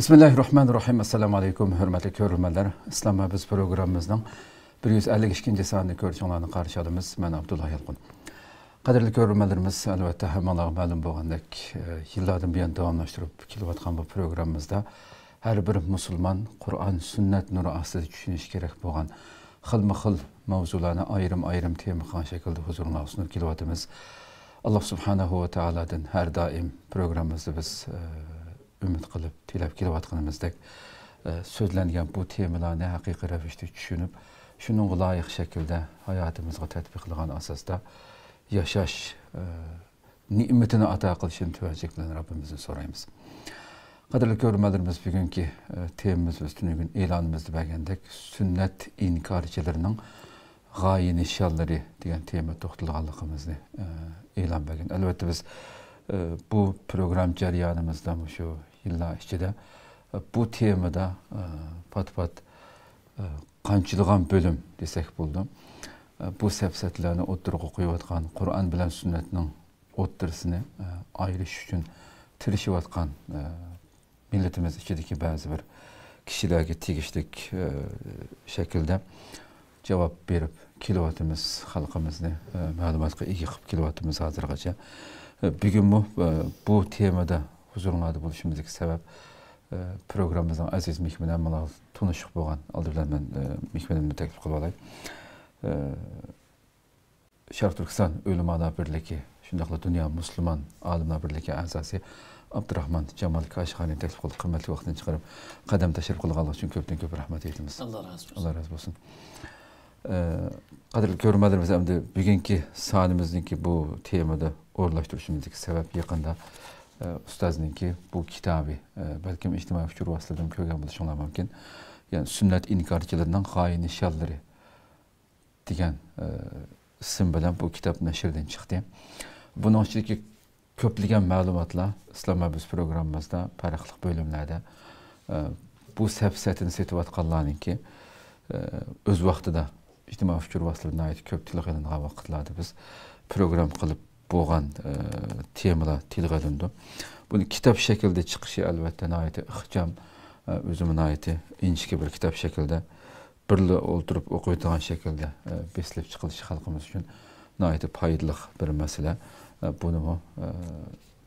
Bismillahirrahmanirrahim. Assalamu alaykum, hörmətli görürmənlər. İslam Biz proqramımızın 152-ci sanını görüşünlərini qarşı alımız. Mən Abdullah Yalqın. Qadirli görürmənlərimiz, əlbəttə, həməlağı məlum boğandək, yıllardan bir yan davamlaşdırıb kilovatqan bu proqramımızda hər bir musulman Qur'an, sünnət nuru asılı düşünüş gerek boğan xılmı-xıl mavzularını ayrım-ayrım temixan şəkildə huzuruna sunur kilovatımız. Allah subhanahu wa ta'aladan hər daim proqramımızda biz ümid qilib, tilab kelayotganimizdek sözləngan bu temalarni haqiqiy ravishda tushunib, shunun loyiq shaklda hayotimizga tatbiq qilgan asosda yashash ne'matini ato qilishini tavajjuh bilan Rabbimizdan so'raymiz. Qadrli ko'ruvchilarimiz, bugungi temamiz ustidan e'lonimizda bergandek, sunnat inkorchilarining g'oya nishonlari degan tema to'xtalganligimizni e'lon bergan. Albatta biz bu program jarayonimizda shu yillar ichida bu temada pat-pat qanchilg'an bo'lim desak bo'ldi. Bu safsatlarni o'ttirg'a qo'yayotgan Qur'on bilan sunnatning o'ttirisini ayirish uchun tirishayotgan millatimiz ichidagi ba'zi bir kishilarga tegishlik shaklda javob berib kelayotimiz, xalqimizni ma'lumotga ega qilib kelayotimiz hozirgacha. Bugün bu temada huzurlarda buluşumuzdaki sebep programımızın aziz mihminen bana tanışık boğan. Aldı bilen ben mihmenimini teklif kılıp alayım. Şark Türkistan Ölüm Ala Birliği, şundakla Dünya Müslüman Alimler Birliği azası Abdurrahman Cemal Kaşıkhani'ni teklif kılıp kıymetli vaktini çıkarıp kadem teşrif kılıp Allah için köpten köp rahmet eylemiş. Allah razı olsun. Allah razı olsun. Qadrli görürmənlərimiz, həm də bugünkü sanimizdeki bu temada uğurlaşdırışımızdaki sebep yakında ustazınki bu kitabı, belki ictimai fikir vasıtadan kögen buluşanlar mümkün. Yani sünnet inkarcılarından g'oya nishonlari degan isim bilan bu kitap nashrdan chiqdi. Bunun ichidagi ko'plagan ma'lumotlar İslam Biz programmamizda farqli bo'limlarda bu safsatini setayotganlarniki o'z vaqtida ictimai fikir vasıtalarına ait köp tilga ilingan vaqtlarda biz program qilib bo'lgan temalar tilga ilindi. Buni kitap shaklida chiqishi albatta nihoyatda ixcham, o'zimga nihoyatda inchki bir kitap shaklida birga o'tirib o'qiydigan shaklda beslab chiqilishi xalqimiz uchun nihoyatda foydali bir masala. Buni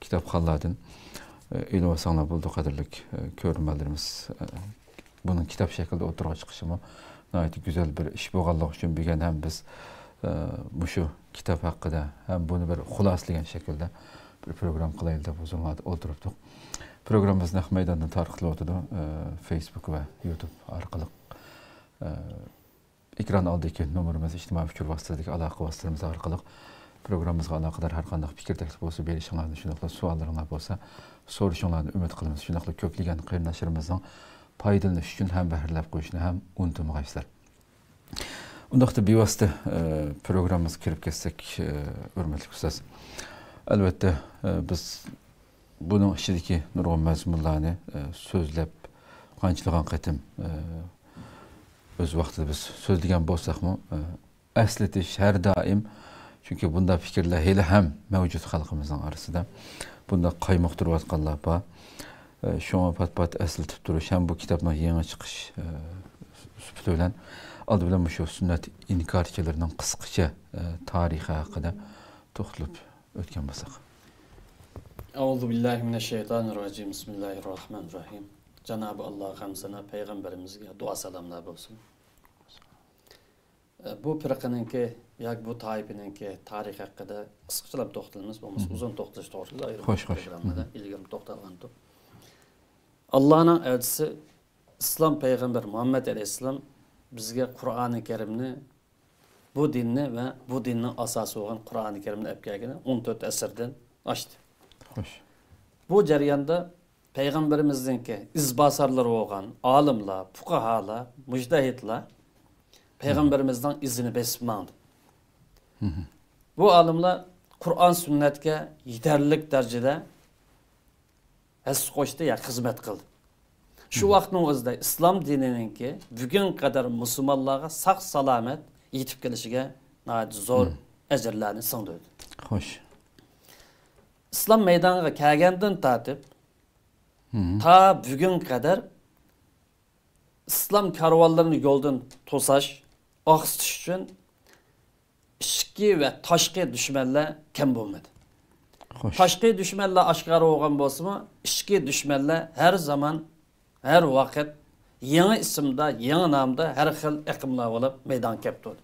kitobxonlardan ilm olsanglar bo'ldi, qadrli ko'ruvchilarimiz. Bunun kitap shaklida o'tirib chiqishi nihoyatda güzel bir ish bo'lganligi uchun bilgan ham biz şu kitap hakkında hem bunu bir xulaslagan şekilde bir program qilaylik deb huzurlarda o'tiribdik. Programımız naq maydondan tarqatilib o'tdi. Facebook ve YouTube orqali ekran oldidagi nomerimiz, ijtimoiy fikr vositasidagi aloqa vositalarimiz orqali programmamizga aloqador har qanday fikr taklif bo'lsa, berishinglarni, shunday savollaringiz bo'lsa, so'rashinglarni umid qilamiz. Shunday ko'plagan qarindoshlarimizning foydalanish uchun ham bahrlab qo'yishni ham unutmaysizlar. Undaqda bevosita programmamizga kirib ketsak, hurmatli ustoz. Albatta biz buning ichidagi nurg'un mazmunlarni so'zlab qanchalagan qatim o'z vaqtida biz so'zlagan bo'lsakmi, aslatish har doim, chunki bunda fikrlar hali ham mavjud xalqimizning orasida. Bunda qaymoqtirayotganlar bor. Şuna pat-pat əsiltib duruş, hem bu kitabın yeni çıkış sübut bilan aldı bilan şu sünnet inkarçılarının qısqacha tarixi haqida to'xtalib o'tgan bo'lsak. Euzu billahi mineşşeytanirracim. Bismillahirrahmanirrahim. Cenab-ı Allah hamsına peygamberimizge dua selamlar olsun. Bu firqaninki yoki bu toifaninki tarix haqida qisqachalab to'xtalamiz, bo'lmasa uzun to'xtalish to'g'risida ayrim programmada ilgari to'xtalgandik. Allah'ın elçisi İslam Peygamber Muhammed Aleyhisselam bizge Kur'an-ı Kerim'ni, bu dinni ve bu dinnin asası olan Kur'an-ı Kerim'ni epkegini 14 esirden açtı. Hoş. Bu cereyanda Peygamberimizdeki izbasarları olan alimler, fukahalar, müctehitler Peygamberimizden izini besmandı. Bu alimler Kur'an sünnetke yeterlilik derecede es qo'shdi ya xizmat qildi. Shu vaqtning o'zida islom dinininki bugun qadar musulmonlarga sog' salomat yetib kelishiga zo'r ajrlarni singdirdi. Xo'sh. Islom maydoniga kelgandan tortib Ta bugun qadar islom karvonlarini yo'ldan to'sash, oqsitish uchun ichki va tashqi dushmanlar kam bo'lmadi. Tashqi dushmanlar oshkora bo'lgan bo'lsa-mu, ichki dushmanlar har zaman, har vaqt yangi ismda, yangi nomda har xil aqimlar bo'lib maydon kelib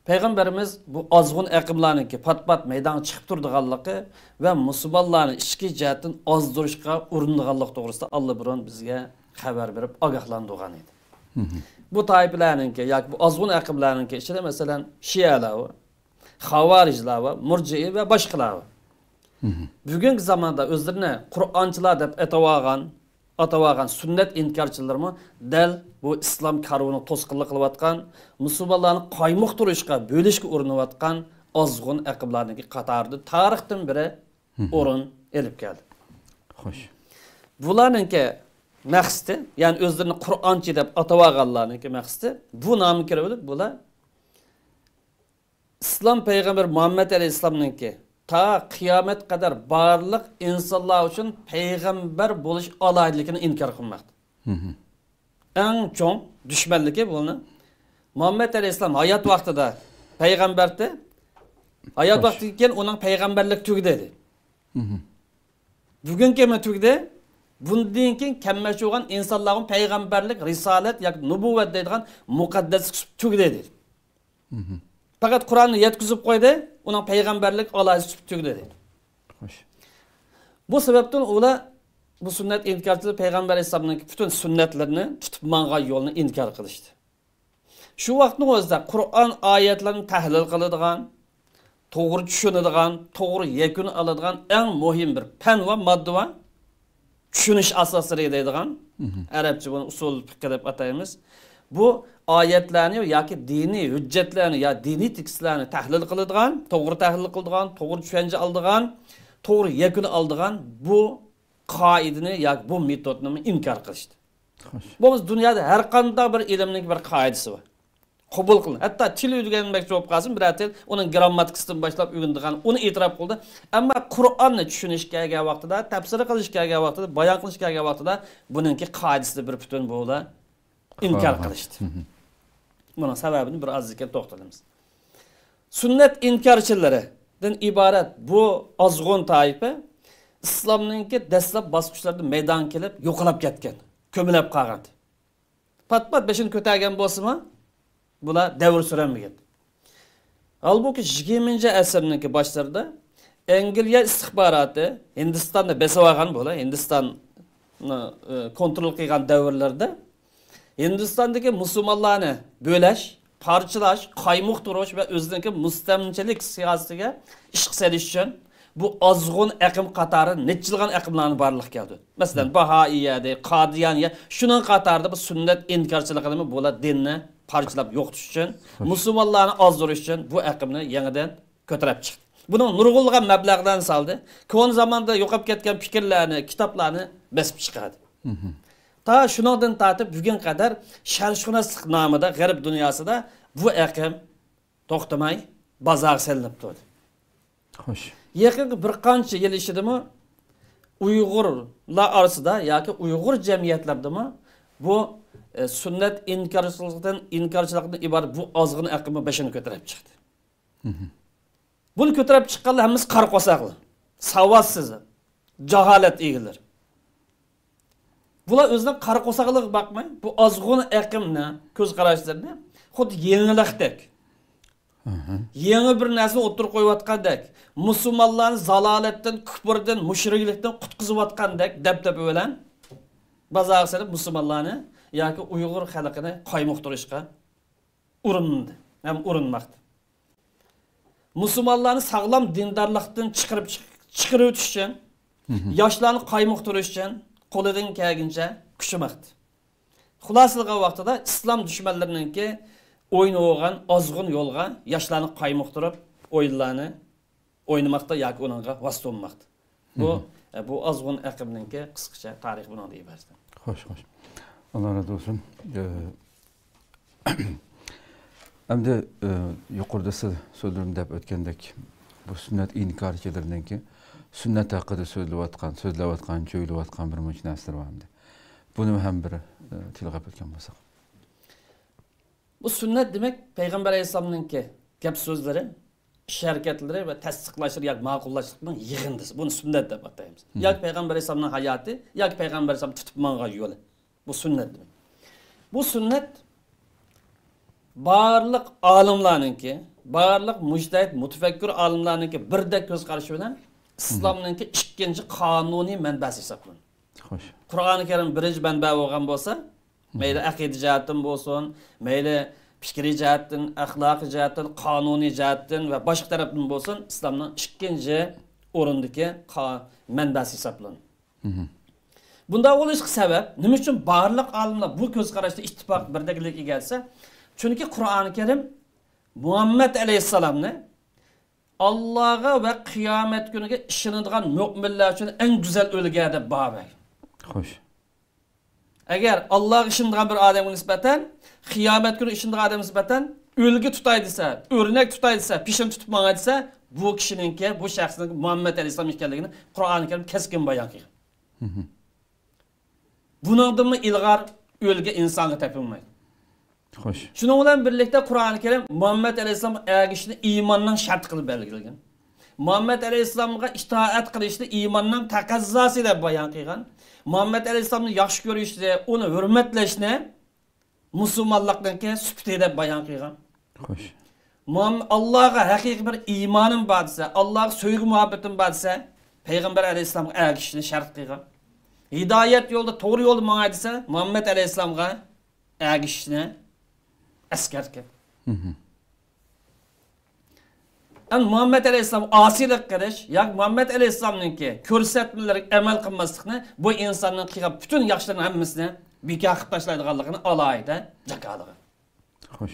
Peygamberimiz bu azg'un aqimlarniki pat-pat maydon chiqib turganligi va musulmonlarni ichki jihatdan ozdirishga uringanligi to'g'risida Alloh biron bizga xabar berib ogohlantirgan edi. Bu toifalarniki yoki bu azg'un aqimlarniki ichida masalan Shialar, Xavarijlar va Murji'i va boshqalar. Bugungi zamonda o'zlarini Qur'onchilar deb atavagan sünnet inkarchilarmi dal bu islom karvoni to'sqinlik qilayotgan, musulmonlarni qaymoq turishga, bo'lishga urinayotgan azg'un aqimlarniki qatorida tarixdan biri o'rin elib keldi. Xo'sh. Bularningki maqsadi, ya'ni o'zlarini Qur'onchi deb atavaganlarningki maqsadi bu nomga kirib bular islom payg'ambar Muhammad alayhisolamningki ta qiyomat qadar barliq insonlar uchun payg'ambar bo'lish alohidligini inkor qilmoqda. Eng cho'ng dushmanligi buni Muhammad alayhisolam hayot vaqtida payg'ambardi. Hayot vaqtidan keyin uning payg'ambarlik tugdi dedi. Bugun kema tugdi. Bundan keyin kammash bo'lgan insonlarning payg'ambarlik, risolat yoki nubuvvat deydigan muqaddas tugdi dedi. Fakat Kur'an'ı yetkizip koydu, ona peygamberlik alayı tugdi dedi. Bu sebepten ola bu sünnet inkarçılığı Peygamber Aleyhisselam'ın bütün sünnetlerini tutup mangan yolunu inkar kılıştı. Şu vaktin özde Kur'an ayetlerini tahlil kılıdığan, doğru düşünüdüğen, doğru yekün alıdığan en mühim bir pen ve madde var. Düşünüş asasları edeydiğen, Arapça bunu usul fikir deb atayımız. Bu ayetlerini yoki dini hüccetlerini ya dini tekstlerini tahlil kılıdığan, doğru tahlil kılıdığan, doğru düşünce aldığan, doğru yekün aldığan bu kaidini yoki bu metodunu inkar kılıştı. Bu dünyada her qanday bir ilimning bir qoidasi var. Qabul qilin. Hatto til o'rganmoqchi bo'lib qolsin, bir til uning grammatikasidan boshlab o'rgangan, uni e'tirof qildi. Ammo Qur'onni tushunishga kelgan vaqtida, tafsir qilishga kelgan vaqtida, bayon qilishga kelgan vaqtida buningki qoidasida bir butun bo'ldi, inkor qilishdi. Buning sababini bir ozga to'xtalamiz. Sunnet inkarchilaridan iborat bu azg'un toifa islomningki dastlab bosqichlarda maydon kelib, yo'qolib ketgan, ko'milib qolgan. Pat-pat beshini ko'targan bo'lsa-mi, bular davr süremeydi. Halbuki 20. asrninki başlarında Angliya istihbaratı Hindistan'da besavagan bola, Hindistan kontrol qilgan davrlarda Hindistondagi musulmonlarni bo'lash, parchalash, qaymoq turish va o'zining mustamlikachilik siyosatiga ish qilish uchun bu azg'un aqim qatori nechilgan aqimlarni barliq keldi. Masalan, Bahoiyada, Qadiyaniya, shuning qatorida bu sunnat inkorchiligini bo'la dinni parçalab yo'qotish uchun, musulmonlarni ozdirish uchun bu aqimni yangidan ko'tarib chiqdi. Buni nurg'ulg'an mablag'dan soldi. Kon zamonda yo'qolib ketgan fikrlarni, kitoblarni besib chiqadi. Ta shundan tortib bugun qadar sharqshunoslik nomida g'arb dunyosida bu aqim to'xtamay bozor selinib turdi. Xo'sh. Yaqingi bir qancha yil ichidami Uyg'urlar orasida yoki Uyg'ur jamiyatlaridami bu sünnet inkarchilikdan iborat bu azg'in aqimi beshini ko'tarib chiqdi. Bunu ko'tarib chiqqanlar hammasi qarqosaqli, savotsiz, jaholat egilar. Bular o'zidan qarqosaqliga bakmay, bu azg'in aqimni ko'z qarashlarini xuddi yengilaqdek. Yangi bir narsa o'tirib qo'yayotgandek, musulmonlarni zalolatdan, kufrdan, mushriklikdan qutqizayotgandek dabdaba bilan bozor solib musulmonlarni yoki Uyg'ur xalqini qaymoq turishga urindi, ham urinmoqda. Musulmonlarni sog'lom dindorlikdan chiqarib o'tish uchun, yoshlarni qaymoq turish uchun qo'lidan kelgancha kuchmoqda. Xulosaga vaqtida islom dushmanlarininki o'ynagan azg'un yo'lga yoshlarni qaymoq turib, o'yinlarni o'ynamoqda yoki uningga vastonmoqda. Bu azg'un aqimninki qisqacha tarix bundan iborat. Xo'sh. Allah razı olsun. Endi yuqorida siz so'zlarimda o'tgandek bu sünnet inkarchilarninki sünnet hakkında sözlüvatkan, çöylüvatkan bir müç nesler var mı? Bunu hem bir tilgap etken basak. Bu sünnet demek Peygamber Aleyhisselam'ın ki gap sözleri, iş hareketleri ve tasdiklaşır ya makullaştırmanın yığındısı. Bunu sünnet de batayımız. Ya Peygamber Aleyhisselam'ın hayatı, ya Peygamber Aleyhisselam tutmanğa yolu. Bu sünnet demek. Bu sünnet barlık alimlarınki, barlık müctehid, mutefekkir alimlarınki birdek göz karşı bilen İslam'ınki ikinci kanuni menbasi hesaplanır. Hoş. Kur'an-ı Kerim birinci menba olgan bolsa, meyli akide jihatdan bolsun, meyli fikri jihatdan, ahlaki jihatdan, kanuni jihatdan ve başka taraftan bolsun, İslam'ın ikinci orundaki menbasi hesaplanır. Bunda oluşuk sebep, nima uchun barliq olimlar bu ko'z qarashda ittifoq birdeklikka kelsa, chunki Qur'oni Karim Muhammad alayhissalomni Allohga va qiyomat kuniga ishonadigan mu'minlar uchun eng go'zal o'lga deb baho bergan. Xo'sh. Agar Allohga ishonadigan bir odamga nisbatan, qiyomat kuni ishonadigan odamga nisbatan o'lga tutay desa, o'rnak tutay desa, pishin tutib manga desa, bu kishiningki, bu shaxsning Muhammad alayhissalom ekanligini Qur'oni Karim keskin bayon qilgan. Bundan mı ilgar ölge insana tepinmeyin. Hoş. Şunun bilan birlikte Kur'an-ı Kerim Muhammed Aleyhisselam ergişini imandan şart kılıp belgilegen. Muhammed Aleyhisselam'a itaat kılışını imandan takazzası ile bayan kılgan. Muhammed Aleyhisselam'ı yaxşı görüşünü, onu hürmetleşini Müslümanlıktan ki süptede bayan kılgan. Hoş. Allah'a hakiki bir imanın badise, Allah'a söygü muhabbetin badise Peygamber Aleyhisselam'a ergişini şart kılgan. Hidayet yolda, doğru yolu bana dese Muhammed Aleyhisselam'a ergişine eskerken. Yani Muhammed Aleyhisselam asilik kılış, ya Muhammed Aleyhisselam'ın ki körsetmeleri emel kılmasını bu insanın kıyıp bütün yaşlarının hemmisini bikâhıp taşlaydıqanlığını alaydı, cakalığı.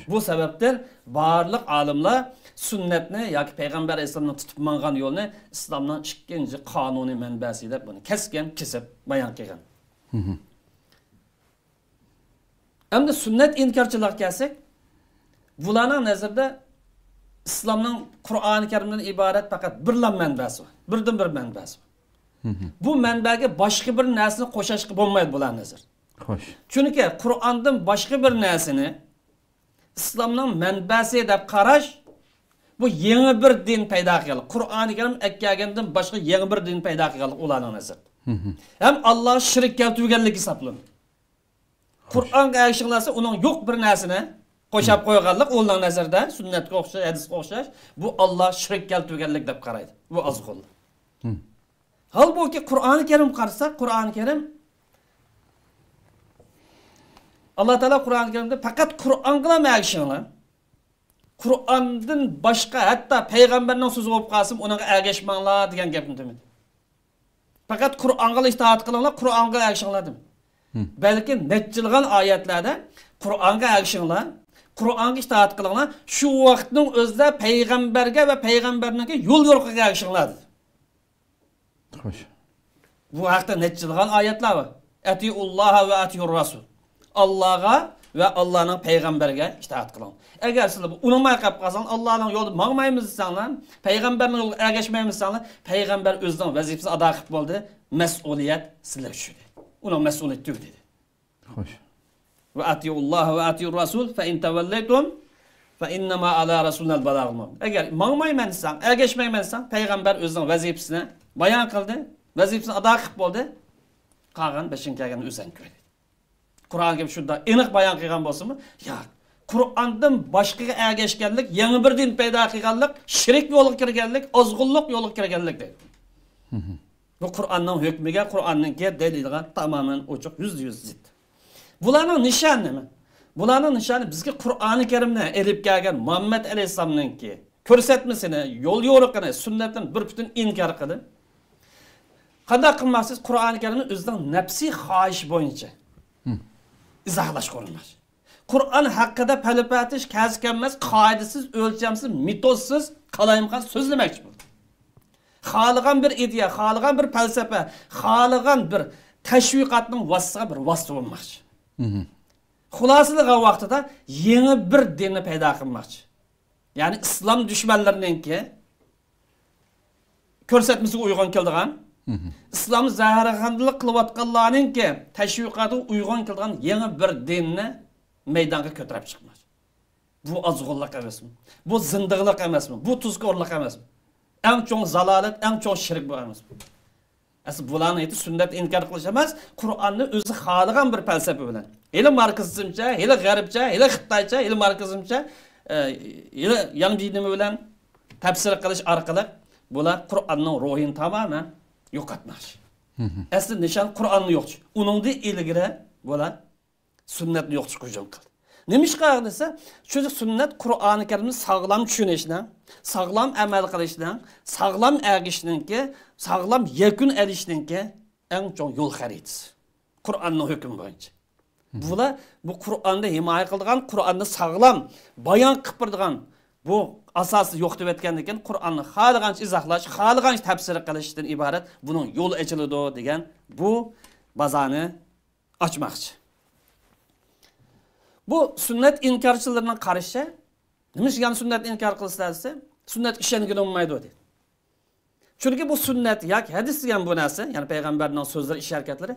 Bu sebepten barlık alimler sünnetini ya ki Peygamber Aleyhisselam'ın tutup mangan yolunu İslam'dan ikinci kanuni menbesiyle bunu kesken kesip bayan kılgan. Hem de sünnet inkarçılık gelsek, bularning nazarda İslam'ın Kur'an-ı Kerim'den ibaret fakat birla menbesi var. Birden bir menbesi var. Bu menbege başka bir nersini koşaşkı bulmaydı bular nazar. Hoş. Çünkü Kur'an'dan başka bir nersini İslam'ın menbesi deb qarash bu yeni bir din paydo qilgan. Qur'oni Karim ekkagandan boshqa yeni bir din paydo qilgan ularning nazar. Hem Allah şirk keltirganligi hisoblanadi. Qur'onga erishinglarsa uning yo'q bir narsani qo'shib qo'yganlik ularning nazarda sunnatga o'xshash, hadisga o'xshash bu Allah shirk keltirganlik deb qaraydi. Bu azg'ul. Halbuki Qur'oni Karim qarasak, Qur'oni Karim Allah Teala Kur'an-ı Kerim'de fakat Kur'an'la mı erişinler? Kur'an'dan başka hatta peygamberden sözü olup kalsın ona ergeçmanlar diyen gapını demedi. Fakat Kur'an'la itaat kılanlar Kur'an'la erişinler dedim. Belki netçilgan ayetlerde Kur'an'a erişinler, Kur'an'a itaat kılanlar şu vaktin özde peygamberge ve peygamberine yol yolga erişinler dedi. Hoş. Bu hakta netçilgan ayetler var. Etiullaha ve etiur Rasul. Allah'a ve Allah'ın peygamberge itaat kılın. Eğer siz unutmay kap kalsan Allah'ın yolu mağmayımız insanlar, peygamberin yolu ergeçmeyimiz insanlar, peygamber özden vazifesi ada kılıp oldu, mesuliyet sizler düşürdü. Ona mesuliyet dedi. Hoş. Ve atiullaha ve atiur Rasul fe in tevelleytum fe innema ala rasulnel balagul. Eğer mağmayım insan, ergeçmeyim insan, peygamber özden vazifesini bayan kıldı, vazifesini ada kılıp oldu, kalan beşin kâgen üzen köydü. Kur'an gibi şurada aniq bayan qilgan bo'lsa-mi? Ya, Qur'ondan boshqaga ergashganlik, yangi bir din paydo qilganlik, shirk yo'liga kirganlik, ozg'unlik yo'liga kirganlik deydi. Bu Qur'onning hukmiga, Qur'onning daliliga tamoman ochiq, %100 zid. Bularning nishoni nima? Bularning nishoni bizga Qur'oni Karimni elib kelgan Muhammad alayhisolamninki ko'rsatmasini, yo'l yo'riqini, sunnatdan bir butun inkor qildi. Qanday qilmaksiz Qur'oni Karimni o'zining nafsiy xohish bo'yicha izohlash ko'rinmas. Qur'on haqida palapatish, kaskanmas, qoidasiz, o'lchamsiz, metodsiz, qalayimqan so'zlamoqchi bo'ldi. Xohlagan bir ideya, xohlagan bir falsafa, xohlagan bir tashviqotning vasitasiga bir vasita bo'lmoqchi. Xulosaligi vaqtida yangi bir dinni paydo qilmoqchi. Ya'ni islom dushmanlarininki ko'rsatmasiga uyg'on keldigan, islom zaharxandlik qilayotganlarninki tashviqoti uyg'on keldigan yangi bir dinni maydonga ko'tarib chiqmoqchi. Bu azg'unlik emasmi? Bu zindiqlik emasmi? Bu tuzkorlik emasmi? Eng cho'ng zalolat, eng cho'ng shirk bu emasmi? Aslida bularni aytib sunnat inkor qilish emas, Qur'onni o'zi xohlagan bir falsafa bilan. Hali marksizmcha, hali g'arbcha, hali xitoycha, hali marksizmcha, hali yangi nima bilan tafsir qilish orqali bular Qur'onning ruhini tamaman yo'qotmoqchi. Aslida nishon Qur'onni yo'qchi. Uningda ilgari bular sunnatni yo'qchi hujum qildi. Nimishqa desa, shu sunnat Qur'oni Karimni sog'lom tushunishdan, sog'lom amal qilishdan, sog'lom agishdanki, sog'lom yakun olishdanki eng cho'ng yo'l xaritasi. Qur'onning hukmi bo'yicha. Bular bu Qur'onda himoya qilgan, Qur'onni sog'lom bayon qilib turgan bu asosi yo'q deb aytgandan keyin Qur'onni xohlagancha izohlash, xohlagancha tafsir qilishdan iborat buning yo'li ochiladi degan bu bazani ochmoqchi. Bu sünnet inkarçılarına karşı, nimish yani sünnet inkar qilsa, sünnet ishongan olmaydi deydi. Çünkü bu sünnet yoki hadis degan bu narsa, ya'ni payg'ambarning so'zlari, ish harakatlari,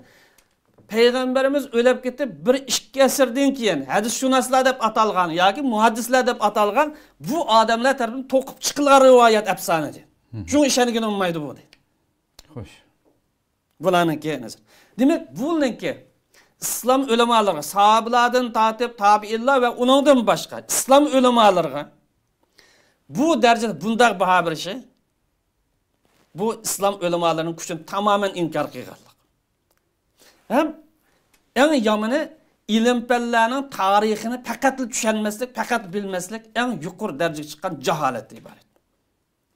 payg'ambarimiz o'lib ketib 1-2 asrdan keyin hadisshunoslar deb atalgan yoki muhaddislar deb atalgan bu odamlar tarafidan to'qib chiqilgan rivoyat afsona deydi. Shunga ishongan olmaydi bu deydi. Xo'sh. Bularniki nazar. Demak, buniki İslam ulamalarına, sahabelardan tatip, tabiinlar ve onundan başka İslam ulamalarına bu derecede bundaq baha berişi bu İslam ulamalarının gücünü tamamen inkar qilganlik. Hem en yomoni ilim-fanlarning tarixini faqat tushunmaslik, faqat bilmaslik en yuqori darajaga chiqqan jaholatdan iborat.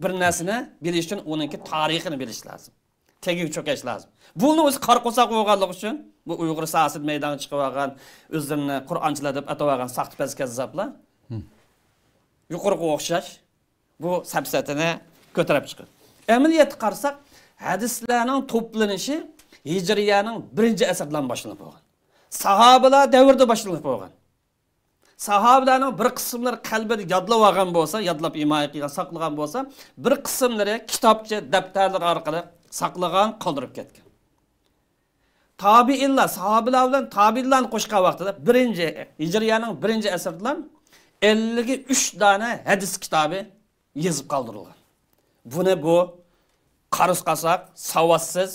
Bir narsani bilish uchun uningki tarixini bilish lazım. Tegiga cho'kash lazım. Buni o'zi qarqo'saq bo'lganligi uchun bu Uyg'ur siyosiy maydoniga chiqib olgan, o'zlarini Qur'onchilar deb atab olgan saxtpaz kazzablar yuqoriga o'xshash bu safsatini ko'tarib chiqadi. Amaliyotga qarasak, hadislarning to'planishi Hijriyaning 1-asrdan boshlanib bo'lgan. Sahobalar davrida boshlanib bo'lgan. Sahobalarning bir qismlari qalbida yodlab olgan bo'lsa, yodlab himoya qilgan, saqlagan bo'lsa, bir qismlari kitobcha, daftarlar orqali saqlagan, qoldirib ketgan. Tabiinlar, sahobalar bilan tabiinlarni qo'shgan vaqtida Hijriyaning 1-asrdan 53 dona hadis kitobi yozib qoldirilgan. Buni bu qarus qasoq, savotsiz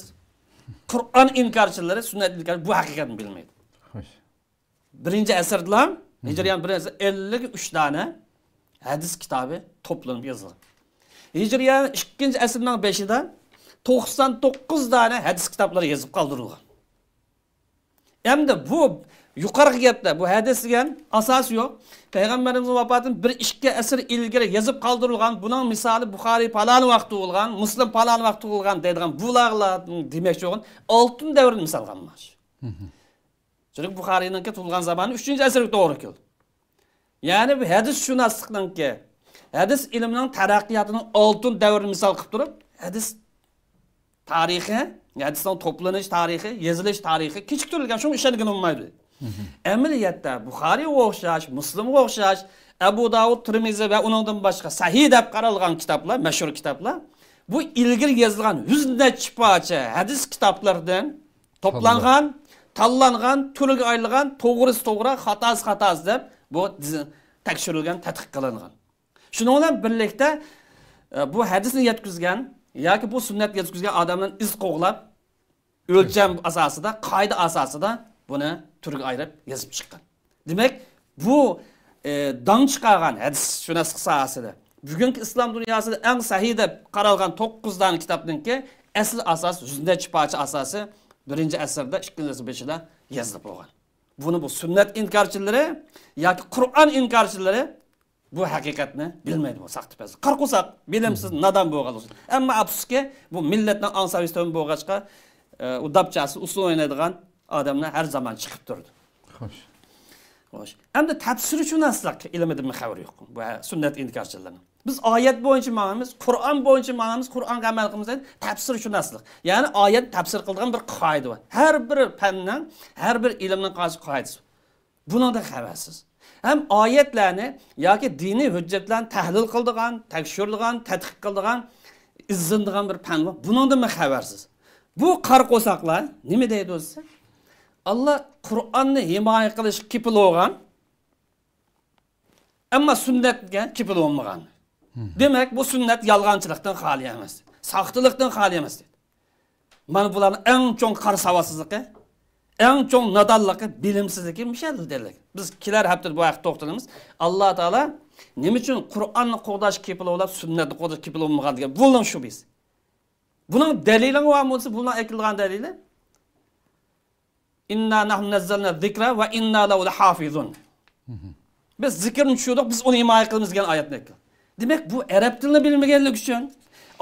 Qur'on inkarchilari, sunnat inkarchilari bu haqiqatni bilmaydi. Xo'sh. 1-asrdan Hijriyaning 1-asrda 53 dona hadis kitobi to'planib yozilgan. Hijriyaning 2-asrning 5-ida 99 tane hadis kitapları yazıp kaldırılgan. Hem de bu yukarı gapda bu hadis degan asas yok. Peygamberimizin vafatının 1-2 asır ilgari yazıp kaldırılgan. Bunun misali Bukhari falan vaqti bo'lgan, Muslim falan vaqti bo'lgan deydigan bularning demek yo'g'in altın davrini misal qilmoq. Çünkü Bukhari'nin tug'ilgan zamani 3-asrga to'g'ri keldi. Yani bu hadis shunaslikninki hadis ilmining taraqqiyotini altın davrini misal qilib turib, hadis tarihi, hadisning to'planish tarihi, yozilish tarihi kechiktirilgan, shunga ishongan olmaydi. Amaliyotda Buxoriy o'xshash, Muslim o'xshash, Abu Davud, Tirmizi va uningdan boshqa sahih deb qaralgan kitoblar, mashhur kitoblar, bu ilgari yozilgan yuznecha parcha hadis kitoblardan to'plangan, tanlangan, turiga ayrilgan, to'g'risi to'g'ri, xatosi xatosi deb bu tekshirilgan, tadqiq qilingan. Shuning bilan birlikda bu hadisni yetkazgan yoki bu sunnat yetkazgan odamdan iz qo'g'lab o'lcham asosida, qoida asosida buni turga ayirib yozib chiqqan. Demak, bu dong chiqargan hadis shunasi sohasida bugungi islom dunyosida eng sahih deb qaralgan 9 dona kitobninki asl asos, yuznecha parcha asosi 1-asrda, 2-asrda yozilib bo'lgan. Buni bu sunnat inkarchilari yoki Qur'on inkarchilari bu haqiqatni bilmaydi bu saxtipaz. Qarqo'saq, bilimsiz, nadon bo'lgan bo'lsin. Ammo afsuski, bu millatning ansavistoni bo'lg'achqa, u dabchasi usul o'ynaydigan odamlar har zaman chiqib turdi. Xo'sh. Xo'sh. Endi tafsirshunaslik ilmidan xabar yo'q. Bu sunnat inkarchilarining. Biz oyat bo'yicha ma'nimiz, Qur'on bo'yicha ma'nimiz, Qur'onga amal qilamiz, tafsirshunaslik. Ya'ni oyat tafsir qilgan bir qoida bor. Har bir fanning, har bir ilmning qoidasi. Buningda xabarsiz. Hem ayetlerini yoki diniy hujjatlarni tahlil qildigan, tekshirilgan, tadqiq qildigan izlanadigan bir fan bor. Buningdan men xabarsiz. Bu qar qo'saqlar nima deydi o'zi? Allah Qur'onni himoya qilish kipil olgan, ammo sunnatga kipil olmagan. Demak, bu sunnat yolg'onchilikdan xoli emas, saxtalikdan xoli emas. Mana bularning eng cho'ng qarshi savosizligi, eng cho'ng nodonligi, bilimsizligi mishaldirlar. Biz kelar haftada bu haqda to'xtalamiz. Alloh taolo nima uchun Qur'onni qo'g'dash kipil olib, sunnatni qo'g'dash kipil olmagan degan bo'lgan shu biz. Buning dalili va bo'lsa, buning aytilgan dalili inna nahnu nazzalna zikra va inna lahu lahafizun. Biz zikrni tushirdik, biz uni himoya qilamiz degan oyatni aytdi. Demak, bu arab tilini bilmaganlik uchun,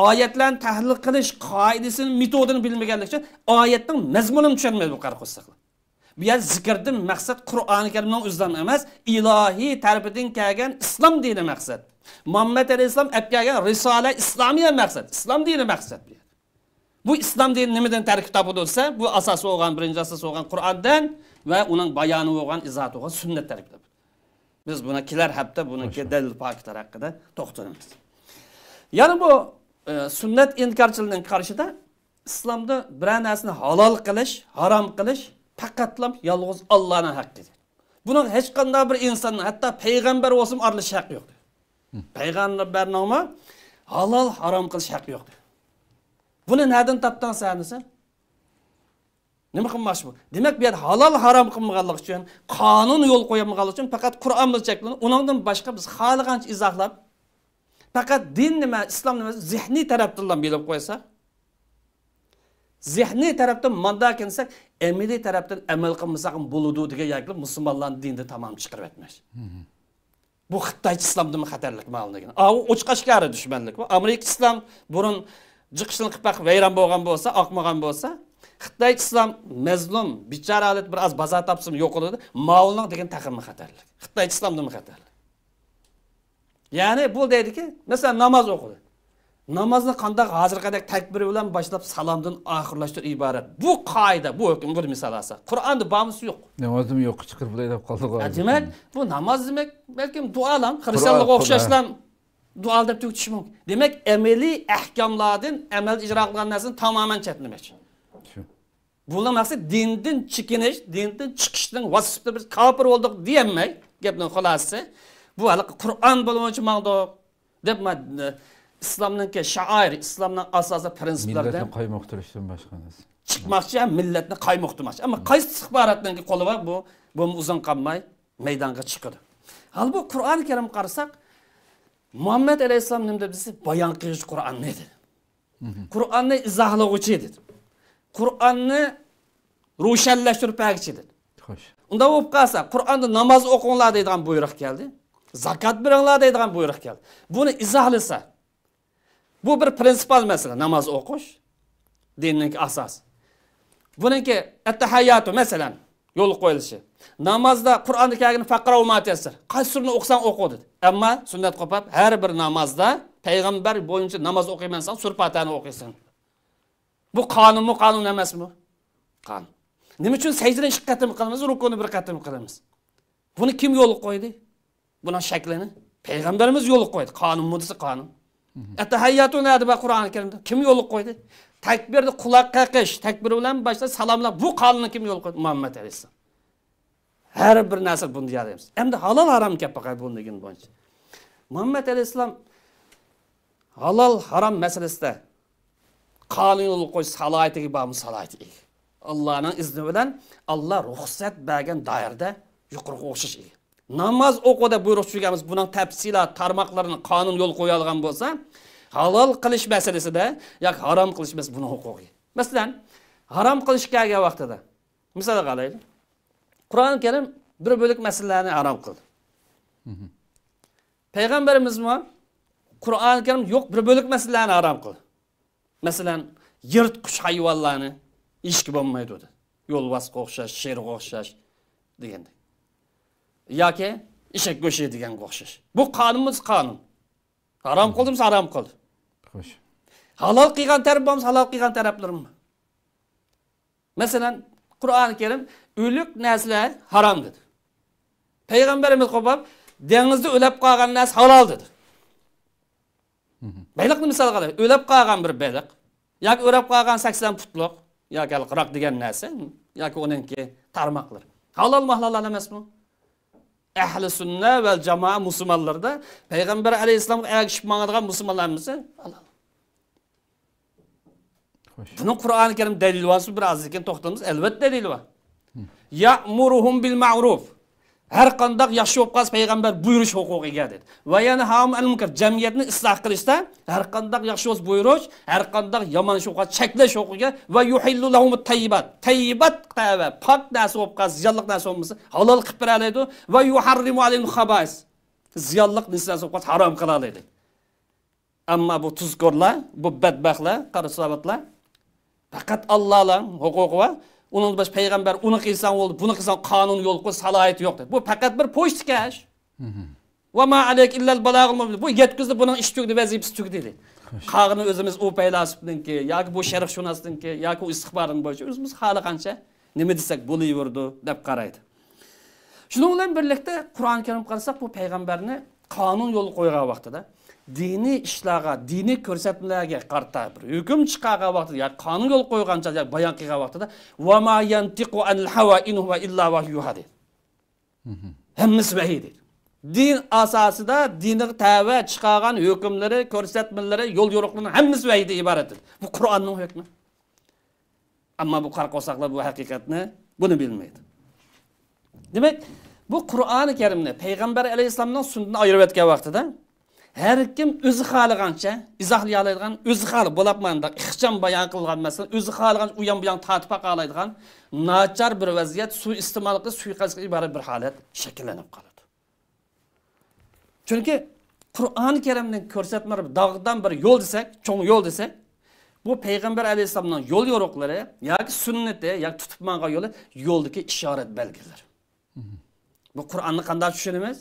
oyatlarni tahlil qilish qoidasini, metodini bilmaganlik uchun oyatning mazmunini tushunmaydi bu qarqo'saqlar. Bu yer zikrdan maqsad Qur'oni Karimning o'zidan emas, ilohiy tarafidan kelgan islom dini maqsad. Muhammad alayhisalom olib kelgan risola islomiy maqsad, islom dini maqsad. Bu islom dini nimadan tarkib topadi bo'lsa, bu asosi bo'lgan, birinchi asosi bo'lgan Qur'ondan va uning bayoni bo'lgan, izoati bo'lgan sunnat tarkib topadi. Biz buna kelar hafta buni dalil poklar haqida to'xtalamiz. Yana bu sunnat inkorchiligining qarshida islomda bir narsani halol qilish, harom qilish faqatlam yolg'iz Allohning haqqidir. Buning hech qanday bir insonning, hatto payg'ambar bo'lsin aralish haqqi yo'q. Payg'ambarning halol harom qilish haqqi yo'q. Buni nereden taptan sanısı? Nima qilmoqchi bu? Demak, bu yer halol harom qilmaganlik uchun, qonun yo'l qo'ymaganlik uchun faqat Qur'onda cheklanib, uningdan boshqa biz xohlagancha izohlab, faqat din nima, islom nima, zihniy tarafdan bilib qo'ysa, zihniy tarafdan manda kelsak, amaliy tarafdan amal qilmasak ham bo'ladi degan yakli musulmonlarning dinda tamom chiqarib etmish. Bu Xitoy islomda xatarlik ma'lum degan. U o'chqashkari dushmanlik bu. Amerika islom burun jiqishni qilib vayron bo'lgan bo'lsa, oqmagan bo'lsa, Xitoy islom mazlum, bicharalik bir az bozor topsin yo'q bo'ladi. Ma'lumlik degan taqimni xatarlik. Xitoy islomda xatarlik. Ya'ni bu deydiki, masalan namoz o'qidi. Namozni qanday hozirgidek takbir bilan boshlab salomdan oxirlashtir iborat. Bu qoida, bu hukm bir misol olsa. Qur'onda bormisi yo'q. Namozim yo'q chiqib bo'lay deb qoldi. Demak, bu namoz demak, balkim duolam, xristianlikqa o'xshashlan duo deb tugutish mumkin. Demak, amaliy ahkomlardan amal ijro qilgan narsani tamoman chetlamoqchi. Bundan maqsad dindan chekinish, dindan chiqishning vasifida biz kofir bo'ldik deyamay, gapning xulosasi bu hali Qur'on bo'lmoqchi maqdoq deb islomning shair, islomning asosiy prinsiplardan millatni qaymoqtirishdan boshqa narsa. Chiqmoqchi, millatni qaymoqtirmoqchi. Ammo qaysi istixborotning qo'li bor, bu uzun qolmay maydonga chiqadi. Halbuki Qur'oni Karim qarasak, Muhammad alayhisalom nimda bizni bayon qilish Qur'onni edi. Qur'onni izohlovchi edi. Qur'onni ro'shanlashtirib bergich edi. Xo'sh. Unda bo'lib qolsa, Qur'onda namoz o'qinglar deydigan buyruq keldi. Zakat beringlar deydigan buyruq keldi. Buni izohlasa, bu bir prinsipal masala, namoz o'qish dinning asosi. Buningki at-tahiyyatu masalan yo'l qo'yilishi. Namozda Qur'onni kelgan faqra va matiyasir. Qaysi surani o'qisang o'qi dedi. Ammo sunnat qopab har bir namozda payg'ambar bo'yicha namoz o'qiymansan, sur Fatihani o'qiysan. Bu qonunmi, qonun emasmi? Qonun. Nima uchun sajdani 2 qatim qilamiz, rukuni 1 qatim qilamiz? Buni kim yo'l qo'ydi? Buning shaklini payg'ambarimiz yo'l qo'ydi. Qonun desa qonun. At-tahiyyatu nadi va Qur'oni Karimda kim yo'l qo'ydi? Takbirni quloq qaqish, takbir bilan boshda salomlar. Bu qonunni kim yo'l qo'ydi? Muhammad alayhisalom. Her bir narsa bunu deyamiz. Hem de halal haram gap bakay bunu degan bo'yicha. Muhammad alayhisalom halal haram meselesinde qonun yo'l qo'yish salohiyatiga bormi salohiyati. Allohning izni bilan Allah ruxsat bergan doirada yuqori o'xshash. Namoz o'qida buyruq tushganmiz, buning tafsilot tarmoqlarini qonun yo'l qo'ya olgan bo'lsa, halal qilish masalasida yoki harom qilish masalasida buni huquqiy. Masalan, harom qilish kelgan vaqtida misol qalaylik. Qur'oni Karim bir bölük meselelerni haram qildi. Peygamberimiz mi? Qur'oni Karim yo'q bir bölük meselelerni haram qildi. Masalan, yirtqich hayvonlarni ishki bo'lmaydi dedi. Yo'lbosga o'xshash, sherga o'xshash deganda. Yoki eshak go'shi deganga o'xshash. Bu qonunimiz qonun. Haram qildimiz, haram qildi. Xo'sh. Halol qilgan tarafimiz, halol qilgan taraflarimiz. Masalan, Qur'oni Karim ölük narsalar haram dedi. Peygamberimiz qo'pab dengizda o'lib qolgan narsa halol dedi. Beylikni misal qilib, o'lib qolgan bir beylik yoki o'lib qolgan 80 putliq yoki qiroq degan narsa yoki uningki tarmoqlar. Halol mahlal emasmi? Ahli sunna va jamoa musulmonlarda payg'ambar alayhisolamga ergashib mangadigan musulmonlarimiz halol. Bunun Qur'on-i Karim dalili var, biraz ekan to'xtalamiz, albatta dalili var. Ya'muruhum bil ma'ruf. Her qandaq yaxshi bo'lib qolsa payg'ambar buyurish huquqiga dedi. Va yana ham al-munkar jamiyatni isloh qilishda har qandaq yaxshi bo'lsa buyurish, har qandaq yomon ish bo'lsa cheklash huquqiga va yuhillu lahum at-tayyibat. Tayyibat qava, pok narsa bo'lib qolsa, ziyonliq narsa bo'lmasa halol qilib beradi va yuharrimu alayhim khaba'is. Ziyonliq narsa bo'lib qolsa harom qiladi. Ammo bu tuzkorlar, bu badbaxtlar, qarisobatlar faqat Allohning huquqi va onun baş peygamber onu qilsan oldu, bunu qilsan qonun yo'l qo'y, salohiyati yo'q dedi. Bu faqat bir pochtikash. Va ma alayk illa al-balagh. Bu yetkizdi, buning ish tugdi, vazifasi tugdi dedi. Qog'ini o'zimiz u paylasibniki, yoki bu sharh shunasniki, yoki u istixbarini bo'yicha o'zimiz xohlagancha nima desak bo'laverdi deb qaraydi. Shuning bilan birlikda Qur'on Karim qarasak, bu payg'ambarni qonun yo'l qo'ygan vaqtida diniy ishlarga, diniy ko'rsatmalarga qarta bir hukm chiqargan vaqtida, yoki qonun yo'l qo'ygancha bayon qilgan vaqtida va ma yantiqu anil hawa in huwa illa vahyuha dedi. Hammasi vahiy dedi. Din asosida dinning tava chiqargan hukmlari, ko'rsatmalari, yo'l yo'riqlari hammasi vahiydan iboratdir. Bu Qur'onning hukmi. Ammo bu qarqosoqlar bu haqiqatni buni bilmaydi. Demak, bu Qur'oni Karimni payg'ambar alayhisolamning sunnatini ayirib o'tgan vaqtida her kim o'zi xohlagancha izohlay oladigan, o'zi xohlab bo'lapmanda ixcham bayon qilgan masalan, o'zi xohlagan u ham bu ham tatib oladigan nachar bir vaziyat, suiiste'mol qilib suiqasdga iborat bir holat shakllanib qoladi. Chunki Qur'oni Karimning ko'rsatmalari dog'dan bir yo'l desak, cho'ng yo'l desak, bu payg'ambar alayhisolamning yo'l yo'riqlari yoki sunnati yoki tutib mangan yo'li yo'ldagi ishorat belgilari. Bu Qur'onni qanday tushunamiz?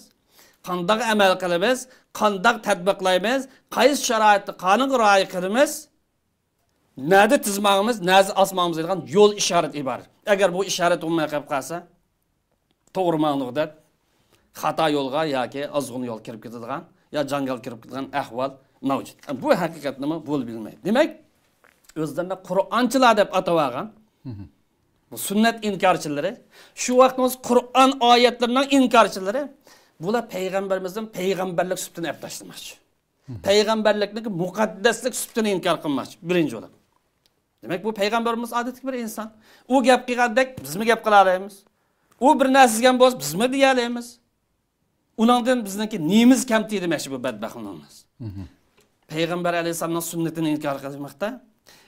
Qanday amal qilamiz, qanday tatbiqlaymiz, qaysi sharoitda qonunga rioya qilamiz, nada tizmog'imiz, nada osmog'imiz degan yo'l ishorat iborat. Agar bu ishorat bo'lmay qolib qolsa, to'g'ri ma'noda xato yo'lga yoki ozg'un yo'l kirib ketadigan, yo jangal kirib ketadigan ahvol mavjud. Bu haqiqat nima bo'lib bilmaydi. Demak, o'zlarini Qur'onchilar deb atagan bu sunnat inkorchilari, shu vaqtimiz Qur'on oyatlarining inkorchilari bular payg'ambarimizning payg'ambarlik sifatini olib tashlamoqchi. Payg'ambarlikning muqaddaslik sifatini inkor qilmoqchi birinchi o'rin. Demak, bu payg'ambarimiz odatli bir inson. U gap qilgandek bizmi gap qila olamiz? U bir narsa degan bo'lsa bizmi deya olamiz? Uningdan bizniki neyimiz kam demoqchi bu badbaxtligimiz. Payg'ambar alayhisolamning sunnatini inkor qilmoqda.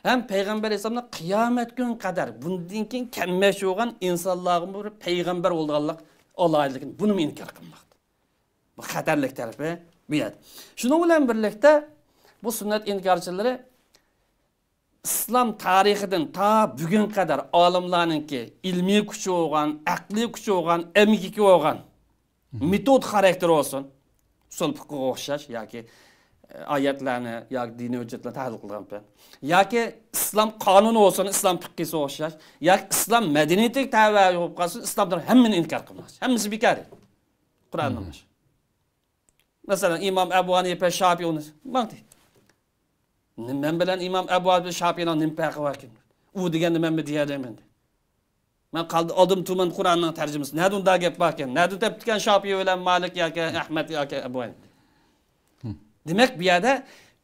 Hem Peygamber Aleyhisselam'ın kıyamet gün kadar bundan keyin kemmeş olan insanların bir peygamber olduğallık olaylıkın bunu mu inkar kılmaktı? Bu xatarlik tarafı bu yer. Şunun bilan birlikte bu sünnet inkarçıları İslam tarihinden ta bugün kadar alimlarınki ilmi gücü olan, akli gücü olan, emgiki olan metod karakteri olsun. Sol fıkıha okşaş yoki ayetlerini yoki diniy hujjatlarni tahlil qilgan payt yoki islom qonuni bo'lsin, islom fiqhisi o'xshash yoki islom madaniyatiga tava bo'lib qolsin, islomdan hammani inkor qilmoqchi. Hammasi bekor. Qur'onning. Masalan, Imom Abu Hanifa Shafi'ni maqti. Men bilan Imom Abu Hanifa Shafi'ning nima farqi bor ekan? U deganni men deyalaman. Men qaldi odim tuman Qur'onning tarjimasi. Nada unda gap bor ekan? Nada teptigan Shafi'i bilan Malik yoki Ahmad yoki Abu Hanifa. Demek bir yerde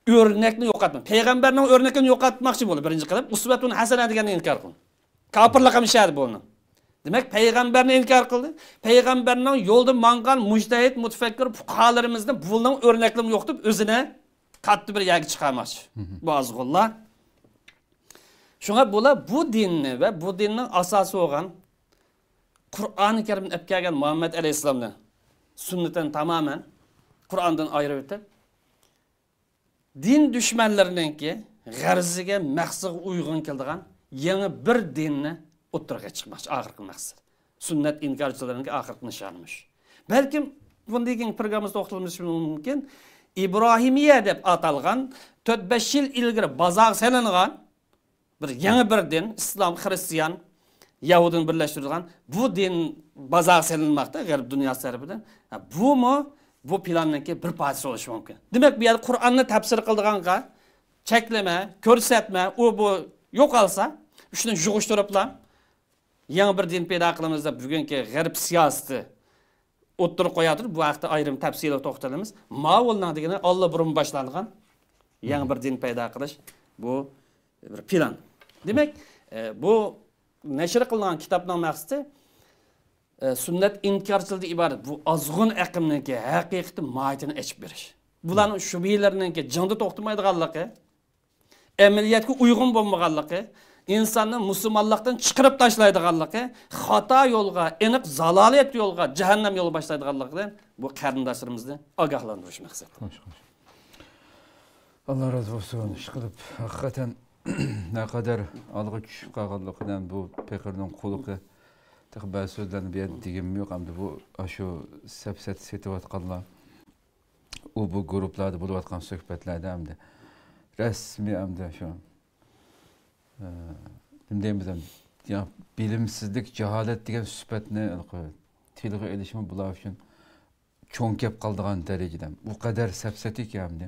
örnekni yo'qotma. Peygamberning örnekini yo'qotmoqchi bo'ldi birinchi qilib, usbatun hasana deganni inkor qildi. Kofirlik ham shart bo'ldi. Demek peygamberni inkor qildi. Peygamberning yo'lda mangan mujtahid, mutafakkir fuqarolarimizni bundan örneklim yo'q deb o'zini katta bir yerga chiqarmoqchi. Bu azg'ullar. Shunga bular bu dinni va bu dinning asosi bo'lgan Qur'oni Karimni olib kelgan Muhammad alayhisolamning sunnatidan tamoman Qur'ondan ayirib o'tib din düşmanlarınınki g'arziga maqsadga uyg'un keladigan yangi bir dinni o'ttirga chiqmoqchi, oxirgi maqsad. Sunnat inkorchilarining oxirgi nishonimiş. Balkim bunday keng programmamizda to'xtalishimiz mumkin. İbrahimiye deb atalgan 4-5 yil ilgari bazaq salingan bir yangi bir din, islom, xristian, yahudini birlashtirilgan bu din bazaq salinmoqda g'arb dunyosi tarafidan. Bu mu bu planninki bir parçası bo'lishi mumkin. Demak, bu yerda Qur'onni tafsir qildiganqa cheklama, ko'rsatma, u bu yo'qolsa, shuni yig'ishtiriblar. Yangi bir din paydo qilamiz deb bugungi g'arb siyosati o'ttirib qo'yadir. Bu haqda ayrim tafsilot to'xtalamiz. Ma'volning degani Alloh burun boshlangan yangi bir din paydo qilish bu bir plan. Demak, bu nashr qilingan kitobning maqsadi sünnet inkarçılığı ibaret. Bu azgın aqimniki haqiqati mahiyatini açıp berish. Bularning shubhilarninki janda to'xtamaydiganligi, amaliyotga uyg'un bo'lmaganligi, insonni musulmonlikdan chiqarib tashlaydiganligi, xato yo'lga, aniq zalolat yo'lga, jahannam yo'li boshlaydiganligidan bu qarindoshlarimizni ogohlantirish maqsad. Allah razı olsun. İş qilib, haqiqatan ne kadar algı tushib qolganligidan bu Pekirning quluqi bazı sözlerini bir degim yok ama bu şu sepset setiyotganlar bu gruplarda bo'layotgan suhbatlarda hamda rasmiy hamda şu nima deymiz ya bilimsizlik, jaholat degan sifatni tilga ilishmi bular uchun cho'nkab qoldigan darajada bu qadar sapsatik hamda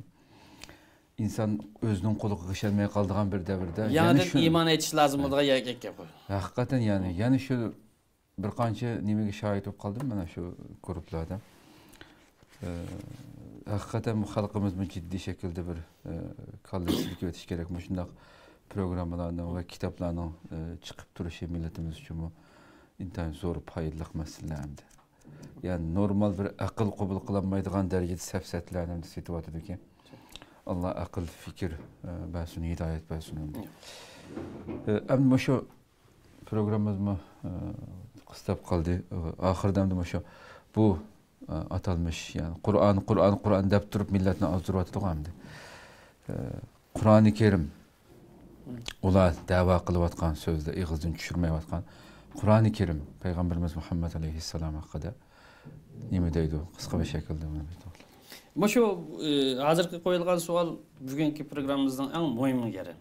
inson o'zining qo'liga ishonmay qoldigan bir davrda yani iymon etish lozim bo'lgan gap. Haqiqatan yani shu bir qancha nimaga shohid bo'lib qoldim mana shu gruplarda. Haqiqatan xalqimiz jiddiy shaklda bir kollektivga o'tish kerak. Shunday programmalarning va kitoblarning chiqib turishi millatimiz uchun bu intayin zo'r foydali masala hamda. Yani normal bir aql qabul qilinmaydigan darajada safsatlarni situatida ekan. Allah aql, fikr bersin, hidoyat bersin. Ammo shu programmamizmi qistab qoldi. Oxirida shu bu atalmış yani Kur'an deb turib millatni ozdiryapti hamda. Qur'oni Kerim ular da'vo qilayotgan so'zda ig'izdan tushirmayotgan Qur'oni Kerim Payg'ambarimiz Muhammad alayhissalom haqida nima deydi? Qisqa bir shaklda mana bu shu hozirgi qo'yilgan savol bugungi programmamizning eng muhim yeri.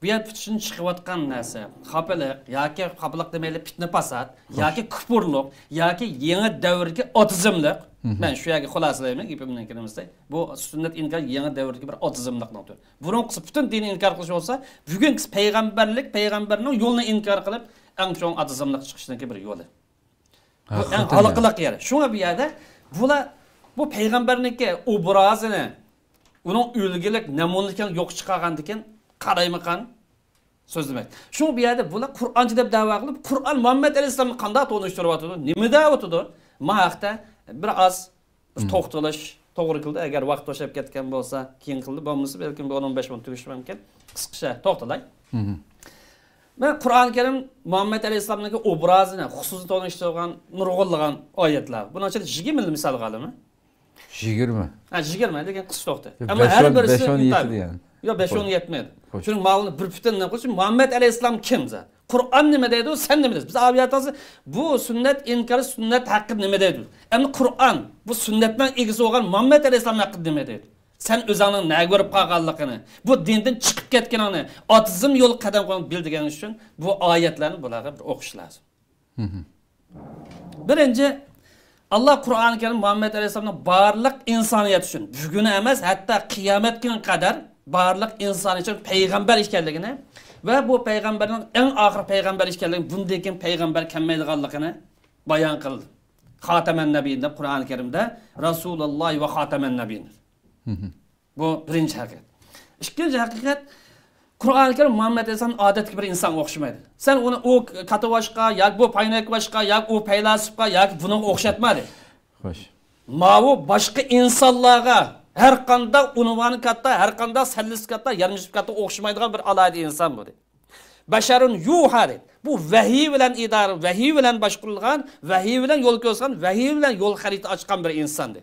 Bu yer bütün çıkıvatkan neyse, xapılık, yaki xapılık demeyle fitne pasat, yaki kıpırlık, yaki yeni devirki otizmlik. Ben şu yaki xulasılayım, ipimden kelimizde. Bu sünnet inkar yeni devirki bir otizmlik noktur. Bunun kısa bütün dini inkar kılışı olsa, bugün peygamberlik, peygamberinin yolunu inkar kılıp, en çok otizmlik çıkışındaki bir yolu. Bu en halıklık yeri. Şuna bir yerde, bu peygamberlik obrazını, onun ülgelik, nemunliken yok çıkargandiken, qaraymagan söz demek. Şunu bir yerde bular Kur'ancı deb da'vo qilib, Kur'an Muhammed Aleyhisselam'ı qanday tanıştırıyotydi? Nima deyotidi? Ma haqda bir az to'xtalish to'g'ri qildi. Agar vaqt to'shab ketgan bo'lsa, keyin qildi. Bo'lmasa, balki 10-15 minut tugishi mumkin. Qisqacha to'xtalay. Men Qur'oni Karim Muhammed Aleyhisselam'ning obrazini xususiy tanıştırgan, nurg'unlagan oyatlar. Bunun için 20 misal qilimi? 20. Ha 20 degan qis to'xta. Ammo har birisi yani. Yok 5-10 yetmedi. Çünkü mağlını bir bütünle koysun. Muhammed Aleyhisselam kimse? Kur'an ne deydi? Sen ne deydi? Biz abiyatası bu sünnet inkarı sünnet hakkı ne deydi? Ama Kur'an bu sünnetten ilgisi olan Muhammed Aleyhisselam hakkı ne deydi? Sen özünün ne görüp kalkanlıkını, bu dinden çıkıp ketkenini, otizm yolu kadem koyup bildiğin için bu ayetlerini bunlara bir okuş lazım. Birinci Allah Kur'an-ı Kerim Muhammed Aleyhisselam'ın barlık insaniyet için bugüne emez hatta kıyamet günü kadar barlık insan için peygamber işgalliğini ve bu peygamberin en ahir peygamber işgalliğini bundaki peygamber kemmeydiğallıqını bayan kıldı. Hatemen Nebi'inde Kur'an-ı Kerim'de Resulullah ve Hatemen Nebi'dir. Bu birinci hakikat. İkinci hakikat Kur'an-ı Kerim Muhammed Aleyhisselam adetki bir insan okşamaydı. Sen onu o katı başka, ya bu paynak başka, ya o peylasıfka, ya bunu okşatmadı. Hoş. Mavu başka insanlığa her kanda unvanı katta, her kanda sellis katta, yarımcı katta okşamaydıgan bir alaydı insan bu. Beşerun yuhari. Bu vahiy bilen idare, vahiy bilen başkurulgan, vahiy bilen yol gözgen, vahiy bilen yol harita açkan bir insandı.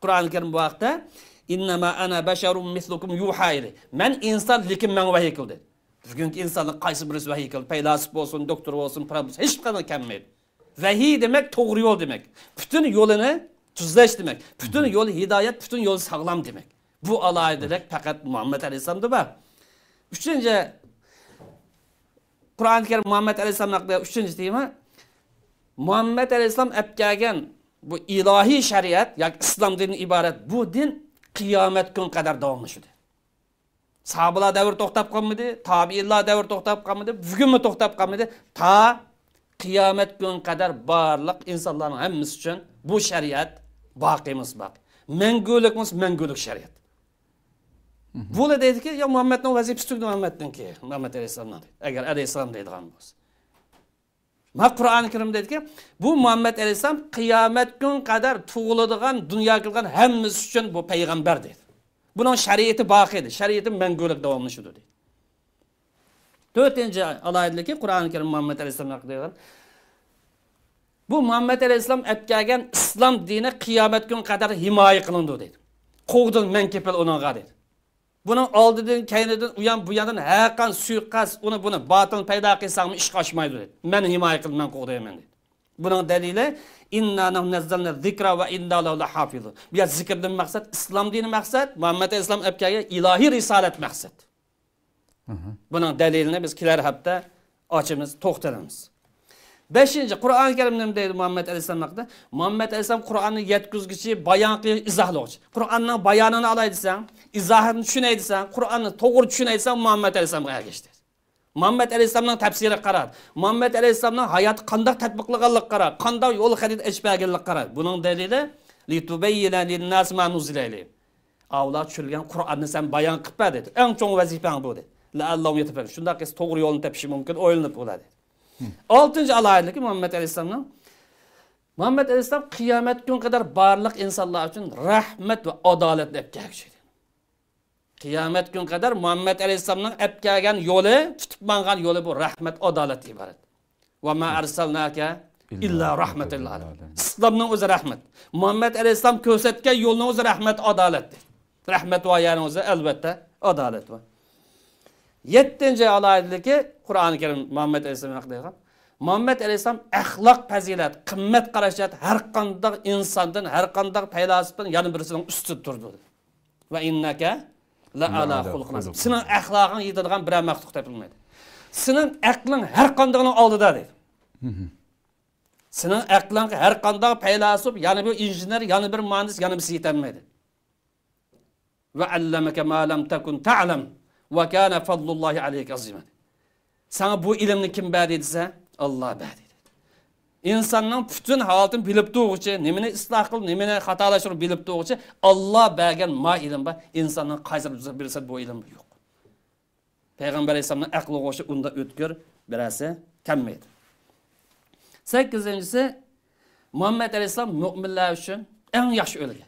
Kur'an-ı Kerim bu vakitte İnnemâ ana beşerun mislukum yuhayri. Men insan likim men vahiy kıldı. Bugünkü insanın qaysı birisi vahiy kıldı. Peylasip olsun, doktor olsun, profesör, hiç kadar kemmeydi. Vahiy demek doğru yol demek. Bütün yolunu tuzlaş demek. Bütün yol hidayet, bütün yol sağlam demek. Bu alaydilik fakat Muhammed Aleyhisselam'da var. Üçüncü Kur'an-ı Kerim Muhammed Aleyhisselam hakkında üçüncü tema Muhammed Aleyhisselam epkagen bu ilahi shariat yoki islom dinidan iborat bu din qiyomat kun qadar davomlashadi. Sahabalar davri to'xtab qolmadi, tabiinlar davri to'xtab qolmadi, bugunmi to'xtab qolmadi, ta qiyomat kun qadar barliq insonlarning hammasi uchun bu shariat boqiymiz baq. Mangulikmiz, mangulik shariat. Bular deydiki, ya Muhammadning vazifasi tugdi Muhammadniki, Muhammad alayhisalomdan. Agar alayhisalom deydigan bo'lsa. Ma Qur'oni Karim deydiki, bu Muhammad alayhisalom qiyomat kun qadar tug'iladigan, dunyoga kelgan hammasi uchun bu payg'ambar deydi. Buning shariati boqiydi, shariati mangulik davomlashadi deydi. 4-chi alohidaligi Qur'oni Karim Muhammad alayhisalom haqida. Bu Muhammad alayhisalom olib kelgan islom dini qiyomat kun qadar himoya qilindi deydi. Qo'g'din men kepil uningga deydi. Bunun oldidan, keynidan, bu yandan haqqan suiqas, buni batil paydo qilsangmi ish oshmaydi deydi. Men himoya qilib, men qo'g'dayman deydi. Buning dalili inna nazzalna zikra va inna lahu lahafizun. Bu zikrdan maqsad islom dini maqsad, Muhammad alayhisalom olib kelgan ilohiy risolat maqsad. Buning dalilini biz kelar hafta ochimiz, to'xtalamiz. 5-chi Qur'oni Karim nima deydi Muhammad alayhisalom haqida? Muhammad alayhisalom Qur'onni yetkizgichi, bayon qilib izohlovchi. Qur'onning bayonini olay desang, izohini tushunay desang, Qur'onni to'g'ri tushunay desang Muhammad alayhisalomga ergashdi. Muhammad alayhisalomning tafsiri qarad. Muhammad alayhisalomning hayoti qanday tatbiqlaganlik qarad, qanday yo'l xarid eshbaganlik qarad. Buning dalili li tubayyana lin-nas ma nuzila ilayhim. Avlod tushilgan Qur'onni sen bayon qilib dedi. Eng cho'ng vazifang bu dedi. La Alloh yetib, shunday qilsa to'g'ri yo'lni topishi mumkin, o'ylanib bo'ladi. 6-chi alohidaligi Muhammad alayhisalomning Muhammad alayhisalom qiyomat kun qadar barliq insonlar uchun rahmat va adolat deb kelgan. Qiyomat kun qadar Muhammad alayhisalomning olib kelgan yo'li, tutib mangan yo'li bu rahmat, adolat iborat. Va ma arsalnaka illa rahmatil alamin. Islomning o'zi rahmat. Muhammad alayhisalom ko'rsatgan yo'lning o'zi rahmat, adolat. Rahmat va yana o'zi albatta adolat va 7-chi alohidaligi Qur'oni Karim Muhammad alayhisalom haqida. Muhammad alayhisalom axloq fazilat, qimmat qarashat har qanday insondan, har qanday faylasufdan yana birisining ustida turdi. Va innaka la ala xulqin azim. Sening axloqing yetadigan bir maxluq topilmaydi. Sening aqling har qandayning oldida deydi. Sening aqling har qanday faylasuf, yana bir injener, yana bir mühendis, yana bir yetanmaydi. Va allamaka ma lam takun ta'lam. Ve kana fadlullahi aleyke azimen. Sana bu ilimni kim berdi dese? Allah berdi. İnsanın bütün halatını bilip doğu için, nemini ıslah kıl, nemini hatalaşır bilip doğu için Allah bergen ma ilim var. İnsanın kaysır birisi bu ilim yok. Peygamber Aleyhisselam'ın aklı koşu onda ötkür birisi temmeydi. 8-incisi Muhammed Aleyhisselam müminler için en yaş ölüge.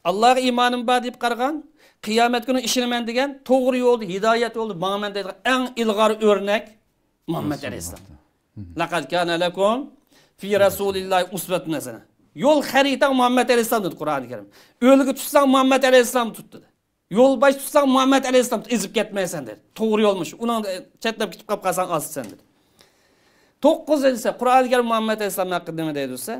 Allah'a imanım var deyip qarğan, qiyomat kuni ishiman degan, to'g'ri yo'lda, hidoyat yo'lda boraman deydigan eng ilg'or o'rnak Muhammad alayhisalom. Laqad kana lakum fi rasulillahi uswatun hasana. Yo'l xarita Muhammad alayhisalom dedi Qur'oni Karim. O'ligi tutsang Muhammad alayhisalom tutdi. Yo'l bosh tutsang Muhammad alayhisalom ezib ketmaysan dedi. To'g'ri yo'lmish. Uni chetlab ketib qolib qolsang olsan dedi. 9-isi Qur'oni Karim Muhammad alayhisalom haqida nima deydi desa,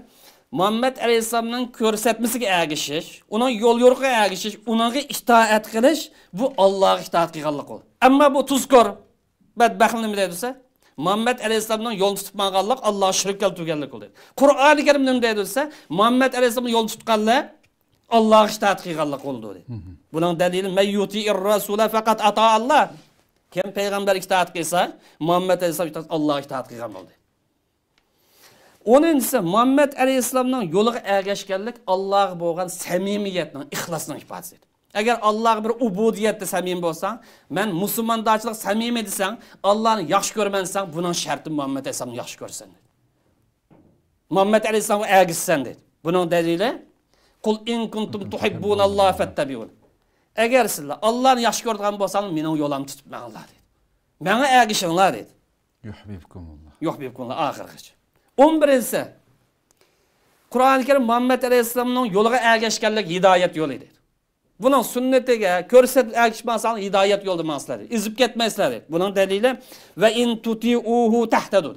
Muhammad alayhisalomning ko'rsatmasiga ergashish, uning yo'l yo'riga ergashish, uningga itoat qilish, bu Allohga itoat qilganlik bo'ldi. Ammo bu tuzkor badbaxtlik nima deydi desa, Muhammad alayhisalomning yo'lini tutib manganlik Alloh shirk keltirganlik bo'ldi. Qur'oni Karim nima deydi desa, Muhammad alayhisalomning yo'lini tutganlar Allohga itoat qilganlik bo'ldi dedi. Buning dalili mayyuti'ir rasula faqat ata Allah. Kim payg'ambar itoat qilsa, Muhammad alayhisalom Allohga itoat qilgan bo'ldi. 10-si Muhammad alayhisalomning yo'liga ergashganlik Allohga bo'lgan samimiyatning, ixlosning ifodasi. Agar Allohga bir ubudiyatda samim bo'lsang, men musulmondachilik samimiy desang, Allohni yaxshi ko'rmansang, buning sharti Muhammad alayhisalomni yaxshi ko'rsan. Muhammad alayhisalomga ergashsan dedi. Buning dalili qul in kuntum tuhibbunalloha fattabi'un. Agar sizlar Allohni yaxshi ko'radigan bo'lsangiz, mening yo'limni tutib manglar dedi. Menga ergashinglar dedi. Yuhibbukumulloh. Yuhibbukumulloh oxirgacha. 11-si Qur'oni Karim Muhammad alayhisalomning yo'liga ergashganlik hidoyat yo'li dedi. Buning sunnatiga ko'rsatib ergashmasangiz hidoyat yo'lida emansizlar. Izib ketmaysizlar dedi. Buning dalili va in tuti'uhu tahtadu.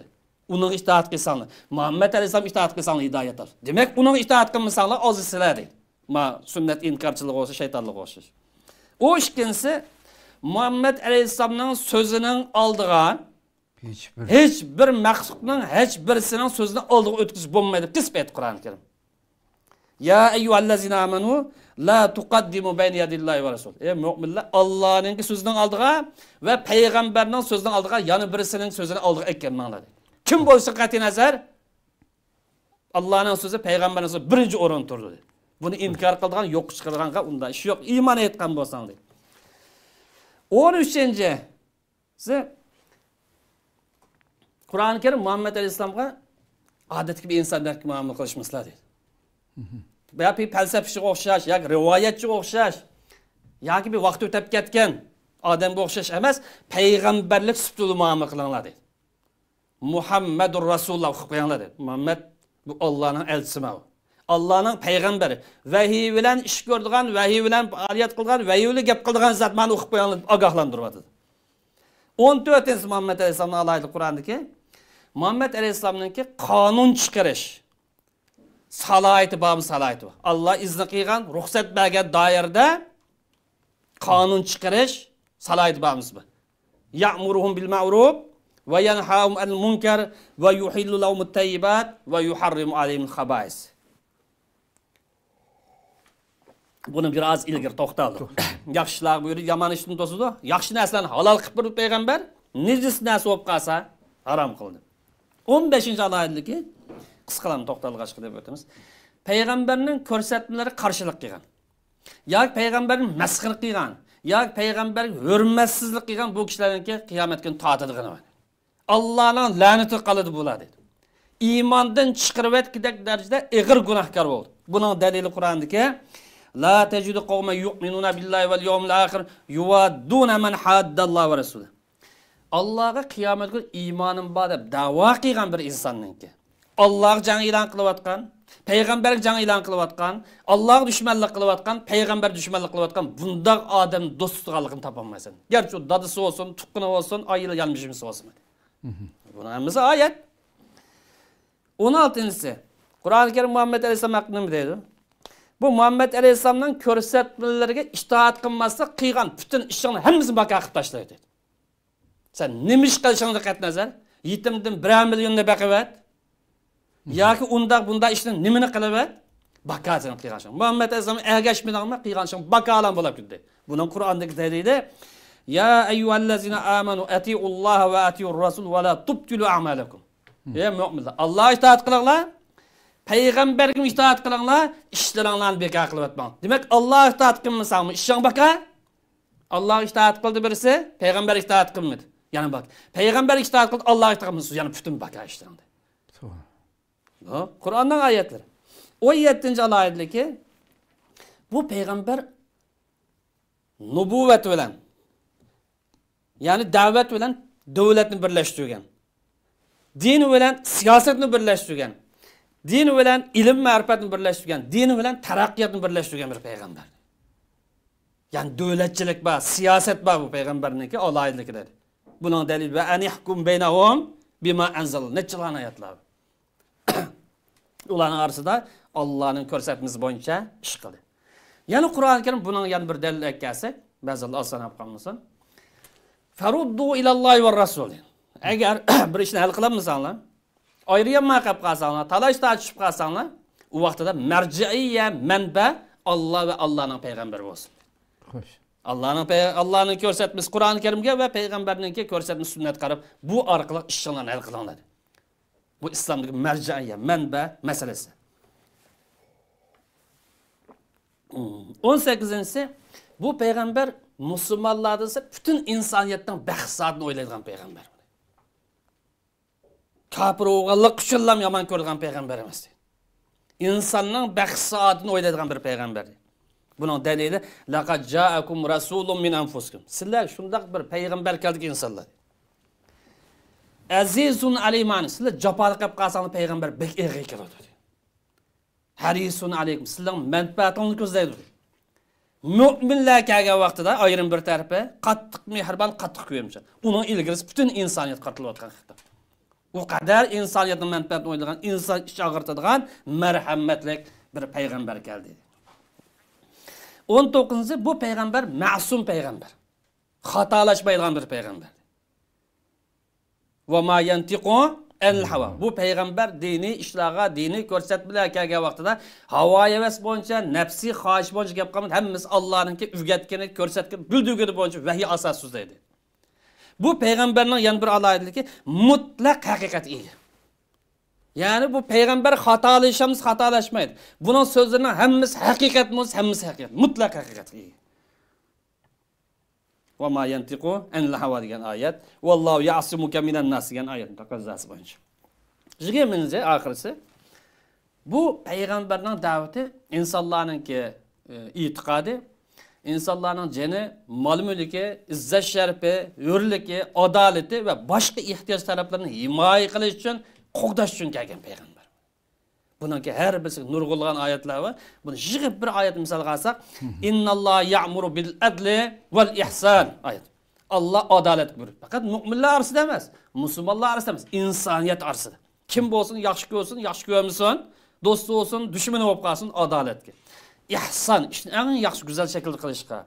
Uning itoat qilsanglar, Muhammad alayhisalom itoat qilsanglar hidoyat olur. Demak, uning itoat qilmasanglar ozisizlar dedi. Ma sunnat inkarchilik bo'lsa, shaytonlik bo'lsa. O ikkinchisi Muhammad alayhisalomning so'zining oldiga hiç bir maqsudning hech birisining so'zini oldiga o'tkazib bo'lmaydi deb aytdi Qur'oni Karim. Ya eyyuhallazina amanu la tuqaddimu bayna yadillahi ve rasul. Ey müminler, Allah'ın sözünün aldığa ve peygamberinin sözünün aldığa yani birisinin sözünü aldığa ekkenmanlar. Kim bolsa qat'i nazar Allah'ın sözü peygamberin sözü birinci o'rin turdi. Buni inkar qilgan, yo'q chiqarganga unda ish yo'q. Iymon etgan bo'lsang deydi. 13-chi. Siz Qur'oni Karim Muhammad alayhisolamga odatga bir insondek muomala qilishmisizlar deydi. Yoki falsafachiga o'xshash, yoki rivoyatchiga o'xshash, yoki bir vaqt o'tib ketgan odamga o'xshash emas, payg'ambarlik sifatida muomala qilinglar deydi. Muhammadur Rasululloh o'qib qo'yinglar deydi. Muhammad bu Allohning elchisi bu. Allah'ın peygamberi. Vahiy bilan ish ko'rdigan, vahiy bilan faoliyat qilgan, vahiy bilan gap qilgan zot meni o'qib qo'yinglar, ogohlantiradi. 14-chi Muhammad alayhisolamning alayhi Qur'ondagi Muhammad alayhisolamningki qonun chiqarish salohiyati bor, salohiyati bor. Alloh izni qilgan, ruxsat bergan doirada qonun chiqarish salohiyati bormiz bu. Ya'muruhum bil ma'ruf va yanhahum anil munkar va yuhillu lahum at-tayyibat va yuharrimu alayhim al-khaba'is. Buni biraz ilgari to'xtaldi. Yaxshilar buyurdi, yomon ishni to'sdi. Yaxshi narsalarni halol qilib bir payg'ambar, nejis narsa bo'lib qolsa harom qildi. 15-oyatdagi qisqalarni to'xtalg'ach deb o'tamiz. Payg'ambarning ko'rsatmalari qarshilik qilgan. Yoki payg'ambarning masxir qilgan, yoki payg'ambar hurmatsizlik qilgan bu kishilarningki qiyomat kuni tortadigan bo'ladi. Allohning la'nati qiladi bo'ladi. Iymondan chiqarib etgidek darajada ig'ir gunohkor bo'ldi. Buning dalili Qur'ondagi La tejidu qawmen yu'minuna billahi vel yawmil ahir yuwadduna man haddallohu va rasulahu. Allohga qiyomat kuni iymonim bor deb da'vo qilgan bir insonningki Alloh jang e'lon qilayotgan, payg'ambar jang e'lon qilayotgan, Alloh dushmanlik qilayotgan, payg'ambar dushmanlik qilayotgan bunday odam do'st tutganligini topolmaysan. Garchi u dadasi bo'lsin, tuqqani bo'lsin, oila yalmishimisi bo'lsin. Buni hammasi oyat. 16-si. Qur'oni Karim Muhammad alayhisolam haqida nima deydi? Bu Muhammad alayhisolamning ko'rsatmalariga itoat qilmasa qilgan butun ishlarni hammasini baqo qilib tashlaydi. Sen nima ish qilishingga qat nazar, yetimdan 1 millionni baqavat yoki bunda ishni nimani qilavat? Baqasin qilgan. Muhammad alayhisolam ergashmaganmi qilgan baqalan bo'lib ketdi. Buning Qur'ondagi deydi: "Ya ayyuhallazina amanu atiiulloha va atiiur rasul va la tubtilu a'malakum." Ey mu'minlar, Allohga itoat qilinglar. Peygamberga itoat qilinglar, ishlaringlarni bekor qilib o'tmang. Demak, Allohga itoat qilmasangmi, ishing baka? Allohga itoat qildi birisi, payg'ambarga itoat qilmadi. Yana bak, payg'ambarga itoat qildi, Allohga itoat qilmadi, yana butun baka ishlarni. To'g'ri. Qur'onning oyatlari. 17-oyatdagi bu payg'ambar nubuvat bilan, ya'ni da'vat bilan davlatni birlashtirgan. Din bilan siyosatni birlashtirgan. Din bilan ilm ma'rifatni birlashtirgan, din bilan taraqqiyotni birlashtirgan bir payg'ambar. Ya'ni davlatchilik bor, siyosat bor bu payg'ambarningki alohidligidir. Buning dalili va anihkum baynahum bima anzal. Nechilan oyatlar. Ularning orasida Allohning ko'rsatmasi bo'yicha ish qildi. Ya'ni Qur'oni Karim buning yana bir dalil ekansiz, ba'zan oson olib qolmasin. Faruddu ilallohi va rasul. Agar bir ishni hal qilamizsanglar, ayrıya maqab qalsanglar, talash tartishib qalsanglar, u vaqtida marji'iyya manba Alloh va Allohning payg'ambari bo'lsin. Xo'sh. Allohning ko'rsatmasi Qur'oni Karimga va payg'ambarningki ko'rsatmasi sunnat qarab, bu orqali ishlarni hal qilinglar. Bu islomdagi marji'iyya manba masalasi. 18-si bu payg'ambar musulmonlarning butun insoniyatning baxtsizligini o'ylaydigan payg'ambar. Kafir o'g'illik uchun ham yomon ko'rgan payg'ambar emas. İnsanning baxtsizligini o'ylaydigan bir payg'ambar. Buning dalili laqad ja'akum rasulun min anfusikum. Sizlar shunday bir payg'ambar keldik insonlar. Azizun alayman. Sizlar jafolik qilib qolsangiz payg'ambar bek eg'i keladi. Harisun alaykum. Sizlar manfaatingizni ko'zlaydi. Mu'minlar kelgan vaqtida ayrim bir tarafi qattiq mehribon, qattiq ko'yimcha. Uning ilgirisi butun insoniyat qattilayotgan xitob. O kadar insaniyatın menfaatini o'ylagan, inson ish og'irtadigan marhamatlik bir payg'ambar keldi. 19-si bu payg'ambar ma'sum payg'ambar. Xatolashmaydigan bir payg'ambar. Va ma yantiqu El-hava. Bu peygamber dini işlağa, dini ko'rsatmalar kelgan vaqtida havo havas bo'yicha, nafsi xohish bo'yicha gap qilmadi. Hammasi Allohninki o'rgatgani, ko'rsatgan, bildirgani bo'yicha vahiy asos so'zlaydi. Bu peygamberning yana bir alohidaligi mutlaq haqiqat ega. Yani bu peygamber xatolashmaydi. Bunun sözlerinin hammasi haqiqat bo'lsa, hammasi haqiqat, mutlaq haqiqat ega. Ve ma yantiqu anil hava degan oyat. Vallahu ya'simuka minan nas degan oyat taqozzasi bo'yicha. 20-ci axırısı bu peygamberning davati insonlarningki e'tiqodi, insonlarning jini, mol-mulki, izzat sharifi, hurligi, adolati va boshqa ehtiyoj taraflarini himoya qilish uchun, qo'g'dash uchun kelgan payg'ambar. Buningki har birisi nurg'ulgan oyatlar va buni yig'ib bir oyat misol qilsak, innalloha ya'muru bil adli val ihson oyat. Allah adalet buyurur. Fakat mu'minlar arasında emas, musulmonlar arasında emas, insoniyat arasida. Kim bo'lsin, yaxshi ko'rsin, yaxshi ko'rmasin, do'sti bo'lsin, dushmani bo'lib qolsin, adolatga. İhsan, ishni eng yaxshi go'zal shaklda qilishga,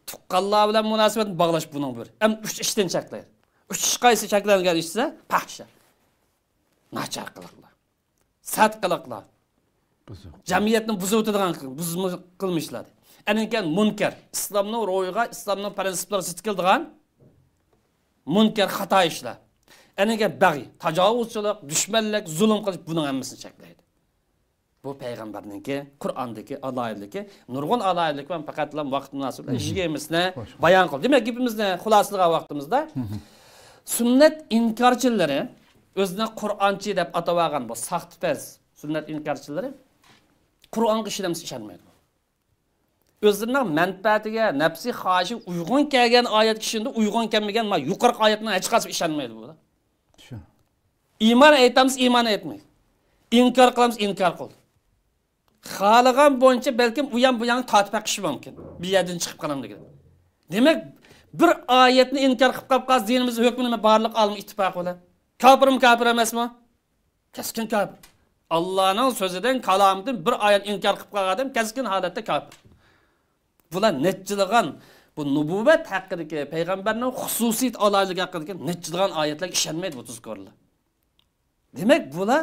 tuqqanlar bilan munosabatni bog'lash buning bir. Ham 3 ishdan cheklaydi. 3 ish qaysi cheklangan ishsa, fahsha, nachar qiliqlar, sat qiliqlar, jamiyatni buzuvdigan qilmishlar. Anikan munkar, islomning ro'yiga, islomning prinsiplariga zid keladigan munkar xato ishlar. Aniga bag'i, tajovuzchilik, dushmanlik, zulm qilish buning hammasini cheklaydi. Bu payg'ambarninki, Qur'ondagi alohidligi, nurg'un alohidlik bilan faqatlam vaqt munosabati ishimizni bayon qildi. Demak, gapimizni xulosalag'an vaqtimizda sunnat inkorchilari o'zini Qur'onchi deb atab olgan bu saxtpaz sunnat inkorchilari Qur'onga ishonmaydi. O'zlarining manfaatiga, nafsi xohishi uyg'un kelgan oyat kishida uyg'un kelmagan, ma yuqorqi oyatni hech qanday ishonmaydi bu. Shu. Iymon aytamiz, iymon aytmaydi. İnkar qilamiz, inkar qildi. Xoligan bo'yicha balkim u ham bu yoqni tortib qish mumkin. Bu yerdan chiqib qolam degan. Demak, bir oyatni inkar qilib qolib dinimiz hukmini barliq olim ittifoq bilan. Kofir emasmi? Keskin kofir. Allohning so'zidan, kalomidan bir oyat inkar qilib qolgan odam keskin holatda kofir. Bular netchilagan bu nubuvvat haqidagi payg'ambarning xususiyat aloyligi haqidagi netchilagan oyatlarga ishonmaydi bu tuzkorlar. Demak, bular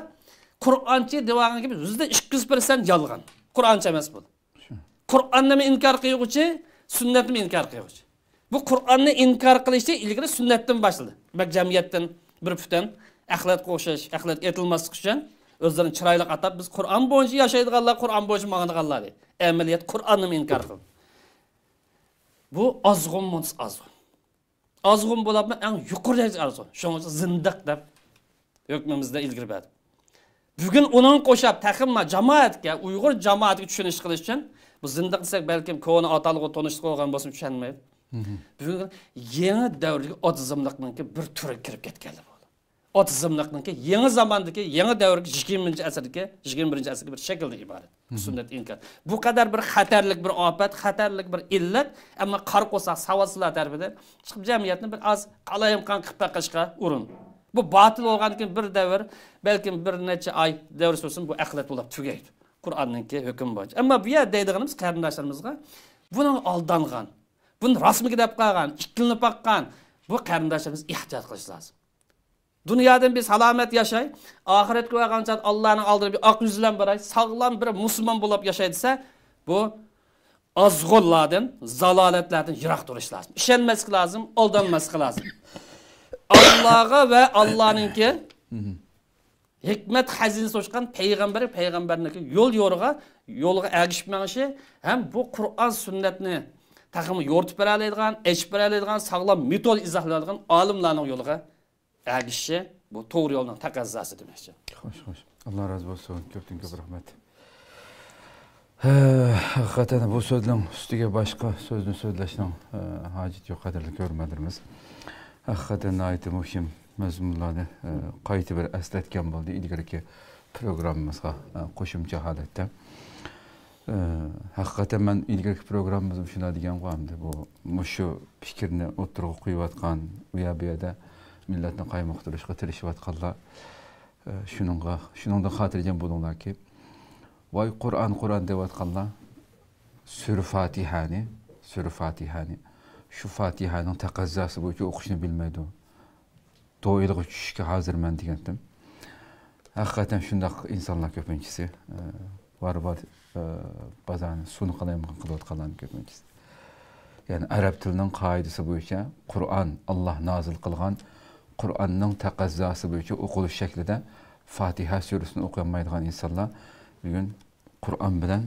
Qur'onchi degan gibi %200% yolg'on. Qur'oncha emas bu. Qur'onni inkor qiluvchi, sunnatni inkor qiluvchi. Bu Qur'onni inkor qilishda ilgari sunnatdan boshladi. Bak jamiyatdan bir putan axlatga o'xshash, axlat etilmaslik uchun o'zlarini chiroyli atab biz Qur'on bo'yicha yashaydiganlar, Qur'on bo'yicha ma'nodaganlar deydi. Amaliyat Qur'onni inkor qildi. Bu azg'un azg'un. Azg'un bo'lib eng yuqori azg'un. Shuning uchun zindiq deb hukmimizda ilgari berdi. Bugün onun qo'shab taqimma jamoatga, Uyg'ur jamoatiga tushunish qilish uchun bu zindiq desak balkim ko'ni atalg'i tonish qo'ygan bo'lsa tushunmaydi. Bugun yangi davrga otizmlikninki bir turi kirib ketganlar bo'ldi. Otizmlikninki yangi zamondagi, yangi davrga 20-asrdagi, 21-asrga bir shaklda iborat. Sunnat inkor. Bu qadar bir xatarlik bir ofat, xatarlik bir illat, ammo qarqo'saq savodsizlar tarafidan chiqib jamiyatni bir az qalayimqon qilib taqishga urin. Bu batıl olgan ki bir devir, belki bir neçe ay devir olsun bu axlat bo'lib tugaydi. Qur'onninki hukm bo'yicha. Ammo bu yer deydiganimiz qarindoshlarimizga bunun aldangan, bunu rasmiga deb qolgan, ikkilinib baqqan bu qarindoshlarimiz ehtiyot qilish lozim. Dunyodan biz salomat yashay, oxiratga borgancha Allohning oldida bir oq yuz bilan boray, sog'lom bir musulmon bo'lib yashay desa, bu azg'ullardan, zalolatlardan yiroq turish lozim. Ishonmaslik lozim, aldanmaslik lozim. Allah'a ve Allah'ınki hikmet hazini so'shgan payg'ambarniki yo'lga ergishib menishi ham bu Qur'on sunnatni taqimi yo'rtib beradigan, echib beradigan, sog'lom metod izohlaydigan olimlarning yo'liga ergishishi bu to'g'ri yo'lning taqozosi demakchi. Xo'sh. Alloh razı olsun. Ko'p rahmat. Hakikaten bu so'zning ustiga boshqa so'zni so'zlashning hojati yo'q, qadrli ko'rmadirmiz. Hakikaten ait muhim mazmunlarni qayta bir eslatgan bo'ldi ilgariki programmamizga qo'shimcha holatda. Hakikaten men ilgariki programmamizda shuna degan qo'yamdi. Bu shu fikrni o'tirib qo'yayotgan u yerda millatni qaymoqtirishga tirishayotganlar shuningdan xotirjam bo'linglarki, voy Qur'on deyotganlar sura Fatihani şu Fatiha'nın taqozosi bo'yicha o'qishni bilmaydi. To'yilg'i tushishga hozirman degandim. Hakikaten şundaq insanlar köpünkisi var bazan sunu qalayman qılıp qalan köpünkisi. Yani Arap tilinin qaidasi bo'yicha Qur'on Allah nazil qilgan Qur'onning taqazzasi bo'yicha o'qilish shaklida Fatiha surasini o'qimaydigan insonlar bugun Qur'on bilan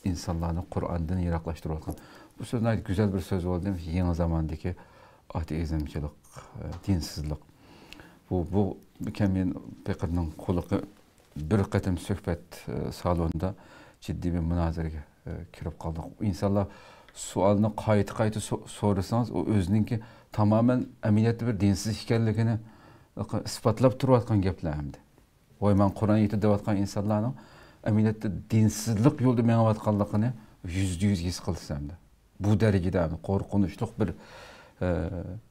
insonlarni Qur'ondan yiroqlashtirayotgan. Bu so'zlar güzel bir söz oldu. Yeni zamandaki ateizmchilik, dinsizlik. Bu kemin Pekir'nin kuluqi bir qatim söhbət salonunda ciddi bir münazirəyə kirib qaldıq. İnsanlar sualını qayta sorasanız o özününki tamamen əməliyyatda bir dinsiz ikənligini ispatlab turayotgan gaplar hamdı. Voy men Qur'on yetib deyotgan insanlarning əməliyyatda dinsizlik yo'lda menayotganligini %100 his qilsamda. Bu darajada qo'rqinchli bir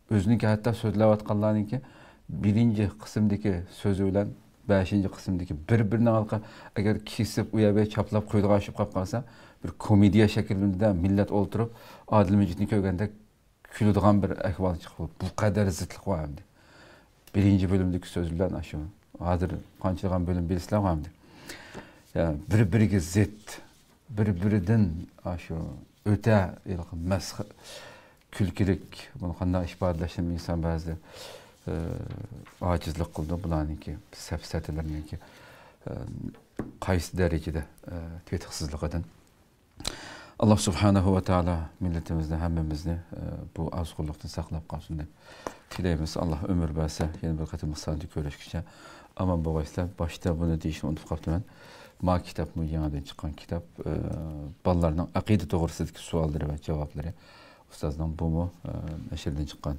özününki hatta so'zlayotganlarningki birinci kısımdaki sözü bilen beşinci kısımdaki birbirine halka eğer kesip uyabe çaplap koyduğu aşıp kapkansa bir komediya şeklinde millet oturup Adil Mecit'ini köygende külüdüğün bir ehval çıkıyor. Bu kadar zıtlık var hem de. Birinci bölümdeki sözünden aşağı. Hazır kançılığın bölüm birisler var hem de. Yani birbirine zıt, birbirinden aşağı öte mesh külkilik bunu kandan işbadlaşan insan bazı acizlik qildi bularniki safsatalarniki qaysi darajada tetiqsizligidan Allah subhanahu va taala milletimizni hammamizni bu azg'urlikdan saqlab qolsin deb tilaymiz. Allah ömür bersa yana bir qatim misolni ko'rishgacha aman bo'g'aysizlar. Boshda buni deyishni unutib qolibman. Ma kitap bu yangidan chiqqan kitap bolalarning aqida to'g'risidagi savollari va javoblari ustozning bu nashrdan chiqqan.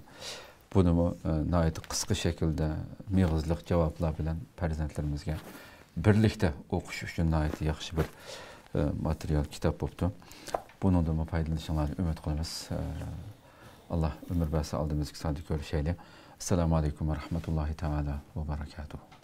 Bunu nəhayət qısqa şəkildə meyğizlik cavablar bilan farzandlarimizga birlikdə oxuş üçün nəhayət yaxşı bir material, kitab oldu. Bunun da faydalanışlarını ümid qılırıq. Allah ömür bəsi aldığımız qısadı görüşəyle. Esselamu aleyküm və rahmetullahi teala və barakatuhu.